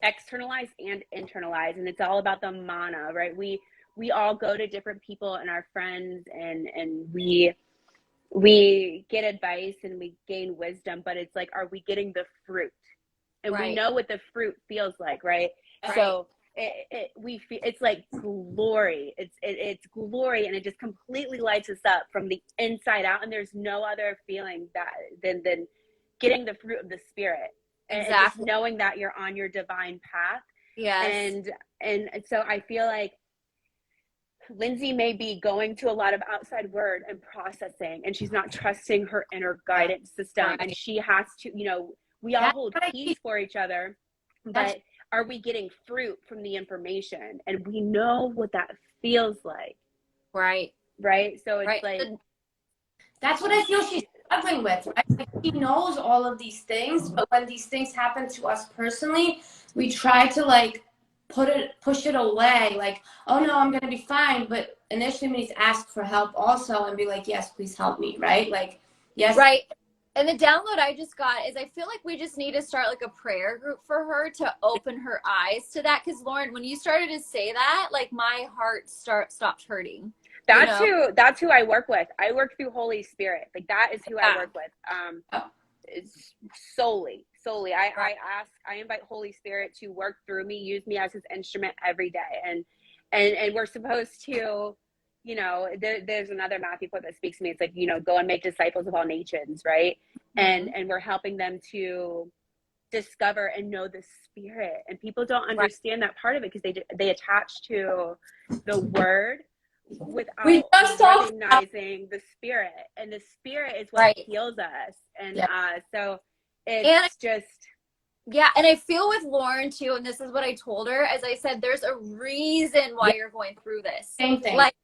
externalized and internalized, and it's all about the mana, right? We all go to different people and our friends, and we get advice and we gain wisdom, but it's like, are we getting the fruit? And we know what the fruit feels like, right? So it's like glory. It's glory, and it just completely lights us up from the inside out. And there's no other feeling than getting the fruit of the Spirit, and just knowing that you're on your divine path. Yes. And so I feel like Lindsay may be going to a lot of outside word and processing, and she's not trusting her inner guidance system. And she has to, you know, we all hold peace for each other, but are we getting fruit from the information? And we know what that feels like. Right. So it's like, that's what I feel she's struggling with, right? Like, she knows all of these things, but when these things happen to us personally, we try to like push it away, like, oh no, I'm gonna be fine. But initially we need to ask for help also, and be like, yes, please help me, right? Like, yes. Right. And the download I just got is, I feel like we just need to start like a prayer group for her to open her eyes to that. Because Lauren, when you started to say that, like my heart stopped hurting. That's who I work with. I work through Holy Spirit. Like that is who I work with. It's solely. I invite Holy Spirit to work through me, use me as his instrument every day. And we're supposed to, you know, there's another Matthew quote that speaks to me. It's like, you know, go and make disciples of all nations, right? And we're helping them to discover and know the Spirit. And people don't understand that part of it, because they attach to the word without recognizing the Spirit. And the Spirit is what heals us. And so it's and I feel with Lauren too, and this is what I told her, as I said, there's a reason why you're going through this. Same thing. Like,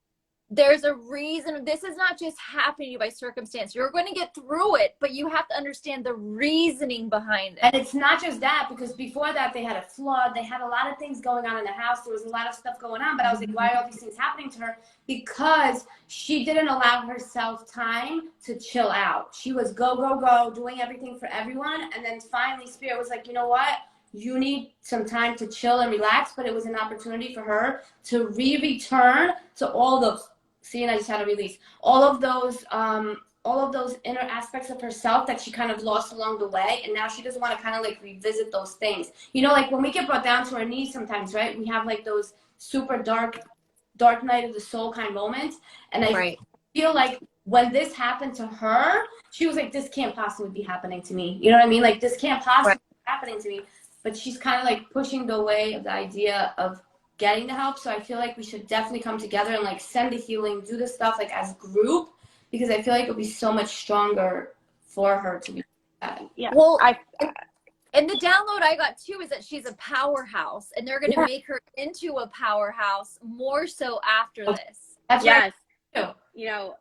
there's a reason. This is not just happening to you by circumstance. You're going to get through it, but you have to understand the reasoning behind it. And it's not just that, because before that they had a flood, they had a lot of things going on in the house, there was a lot of stuff going on, but I was like, why are all these things happening to her? Because she didn't allow herself time to chill out. She was go doing everything for everyone, and then finally Spirit was like, you know what, you need some time to chill and relax. But it was an opportunity for her to return to all those, and I just had to release all of those inner aspects of herself that she kind of lost along the way. And now she doesn't want to kind of like revisit those things. You know, like when we get brought down to our knees sometimes, right? We have like those super dark night of the soul kind of moments. And I feel like when this happened to her, she was like, this can't possibly be happening to me. You know what I mean? Like, this can't possibly be happening to me. But she's kind of like pushing the way of the idea of getting the help. So I feel like we should definitely come together and like send the healing, do the stuff like as group, because I feel like it'll be so much stronger for her to be that. Yeah. Well, And the download I got too is that she's a powerhouse, and they're going to make her into a powerhouse more so after this. That's Yes. right. You know,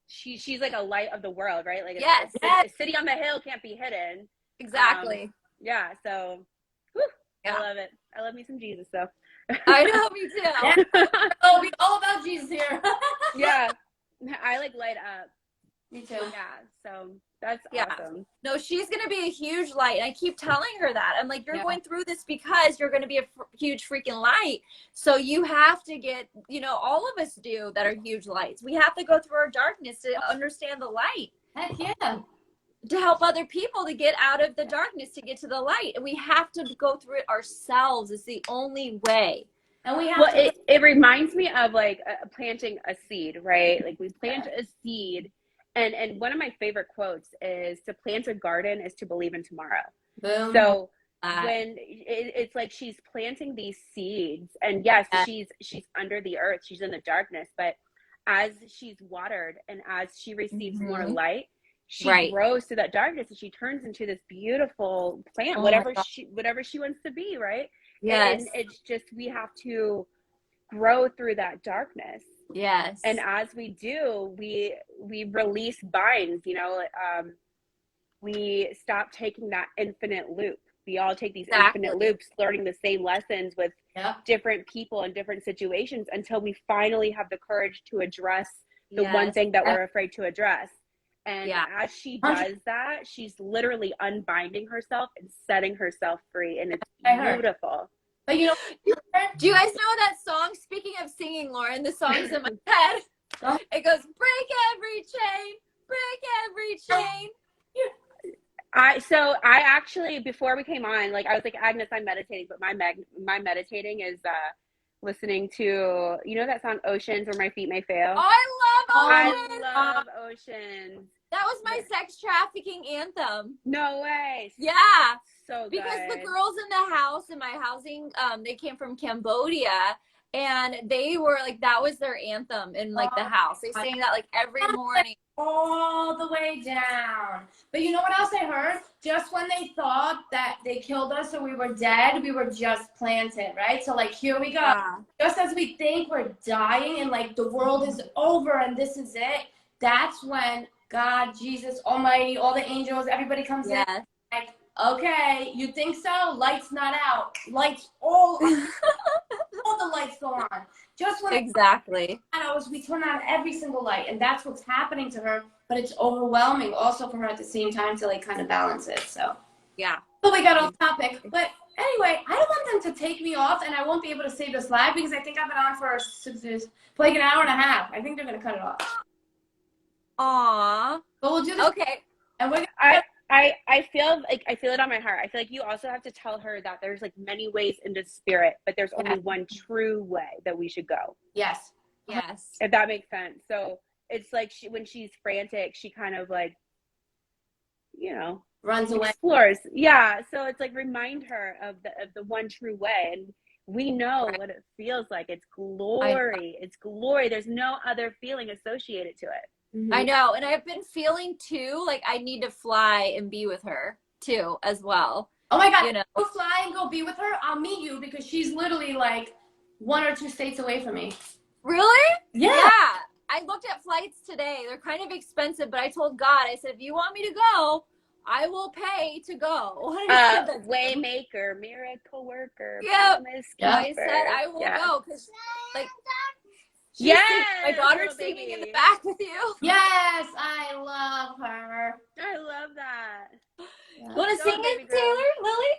she's like a light of the world, right? Like Yes. a city on the hill can't be hidden. Exactly. Yeah. So, whew, Yeah. I love it. I love me some Jesus, though. I know, me too. Yeah. Oh, we all about Jesus here. Yeah. I like light up. Me too. Yeah. So that's Yeah. awesome. No, she's going to be a huge light. And I keep telling her that. I'm like, you're Yeah. going through this because you're going to be a huge freaking light. So you have to get, you know, all of us do that are huge lights. We have to go through our darkness to understand the light. Heck yeah. To help other people to get out of the darkness, to get to the light. And we have to go through it ourselves. It's the only way. And we have Well, to. it reminds me of like planting a seed, right? Like we plant a seed, and one of my favorite quotes is, "To plant a garden is to believe in tomorrow." Boom. So when it's like she's planting these seeds, and yes, she's under the earth, she's in the darkness, but as she's watered and as she receives more light, she grows through that darkness, and she turns into this beautiful plant, whatever she wants to be, right? Yes. And it's just, we have to grow through that darkness. Yes. And as we do, we release binds, you know, we stop taking that infinite loop. We all take these infinite loops, learning the same lessons with different people and different situations until we finally have the courage to address the one thing that we're afraid to address. And as she does that, she's literally unbinding herself and setting herself free. And it's beautiful. But you know, do you guys know that song? Speaking of singing, Lauren, the song's in my head. It goes, break every chain, break every chain. I actually, before we came on, like I was like, Agnes, I'm meditating, but my meditating is listening to, you know that song Oceans Where My Feet May Fail? Oh, I love Oceans. I love Oceans. That was my sex trafficking anthem. No way. Yeah. So good. Because the girls in the house, in my housing, they came from Cambodia, and they were like, that was their anthem in like the house. They sang that like every morning. All the way down. But you know what else I heard? Just when they thought that they killed us or we were dead, we were just planted, right? So like, here we go. Yeah. Just as we think we're dying and like the world is over and this is it, that's when God, Jesus, Almighty, all the angels, everybody comes in. Like, okay, you think so? Lights not out. Lights all the lights go on. Just when we turn on every single light, and that's what's happening to her. But it's overwhelming also for her at the same time to like kind of balance it. So but we got off topic. But anyway, I don't want them to take me off, and I won't be able to save this live because I think I've been on for like an hour and a half. I think they're gonna cut it off. Aww. But we'll do this. Okay. And we're gonna I feel like, I feel it on my heart. I feel like you also have to tell her that there's like many ways into spirit, but there's only one true way that we should go. Yes. If that makes sense. So it's like when she's frantic, she kind of like, you know, runs away, explores. Yeah. So it's like, remind her of the one true way. And we know what it feels like. It's glory. It's glory. There's no other feeling associated to it. I know, and I've been feeling too like I need to fly and be with her too as well. Oh my God, you know, go fly and go be with her. I'll meet you because she's literally like 1 or 2 states away from me. Really? Yeah. I looked at flights today. They're kind of expensive, but I told God, I said, if you want me to go, I will pay to go. Waymaker, miracle worker, promise keeper. I said I will go because like. My daughter's singing in the back with you. Yes, I love her. I love that. Want to sing it, Taylor? Lily?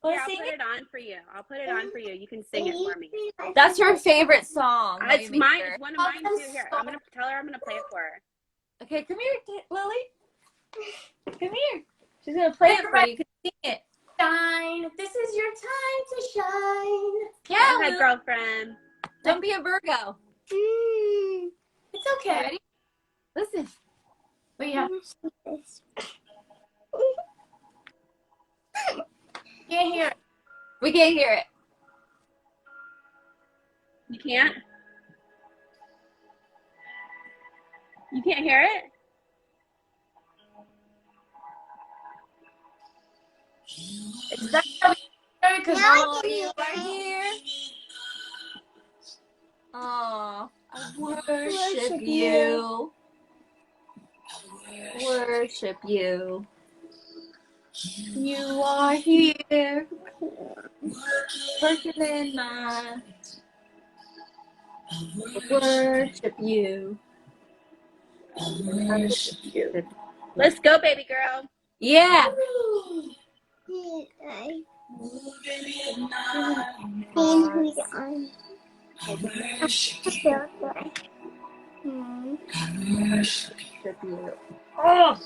I'll put it on for you. I'll put it on for you. You can sing it for me. That's her favorite song. It's mine. It's one of mine too. Here, I'm gonna tell her I'm gonna play it for her. Okay, come here, Lily. Come here. She's gonna play it for you. You can sing it. Shine. This is your time to shine. Yeah, my girlfriend. Don't be a Virgo. It's okay. Ready? Listen. Wait, yeah. Can't hear it. We can't hear it. You can't? You can't hear it? It's that because Oh, you are here. Oh, I worship you. Worship you. You are here. Working in my worship you. Worship you. Let's go, baby girl. Yeah. Worship you. Oh,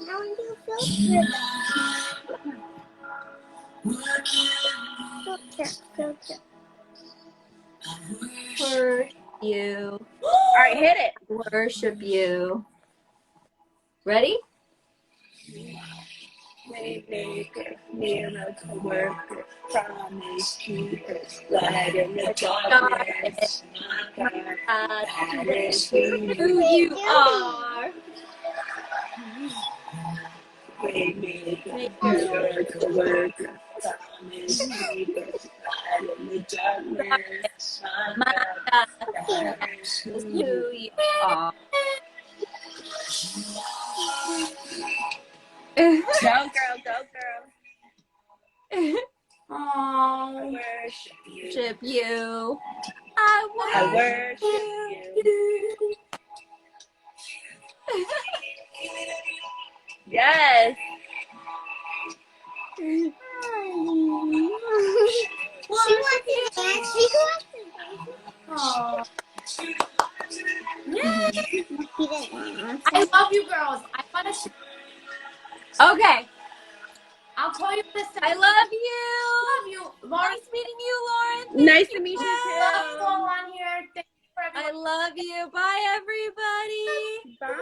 worship you. All right, hit it. Worship you. Ready? Waymaker, miracle worker, promise keeper, light in the darkness. My God, that is who Who you are. Waymaker, miracle worker, promise keeper, light in the darkness. My My God, God, that that is is who who you you are. Go, girl, go, girl. Oh, Worship you. worship you. I worship you. Yes. She wants to dance. She wants to oh, dance. I love you girls. I want to say, Okay. I'll call you this I time. love you. Love you, Lauren. Nice meeting you, Lauren. Nice Thank to you, meet you Kat. Love you all too. on here. Thank you for I everyone. love you. Bye, everybody. Bye.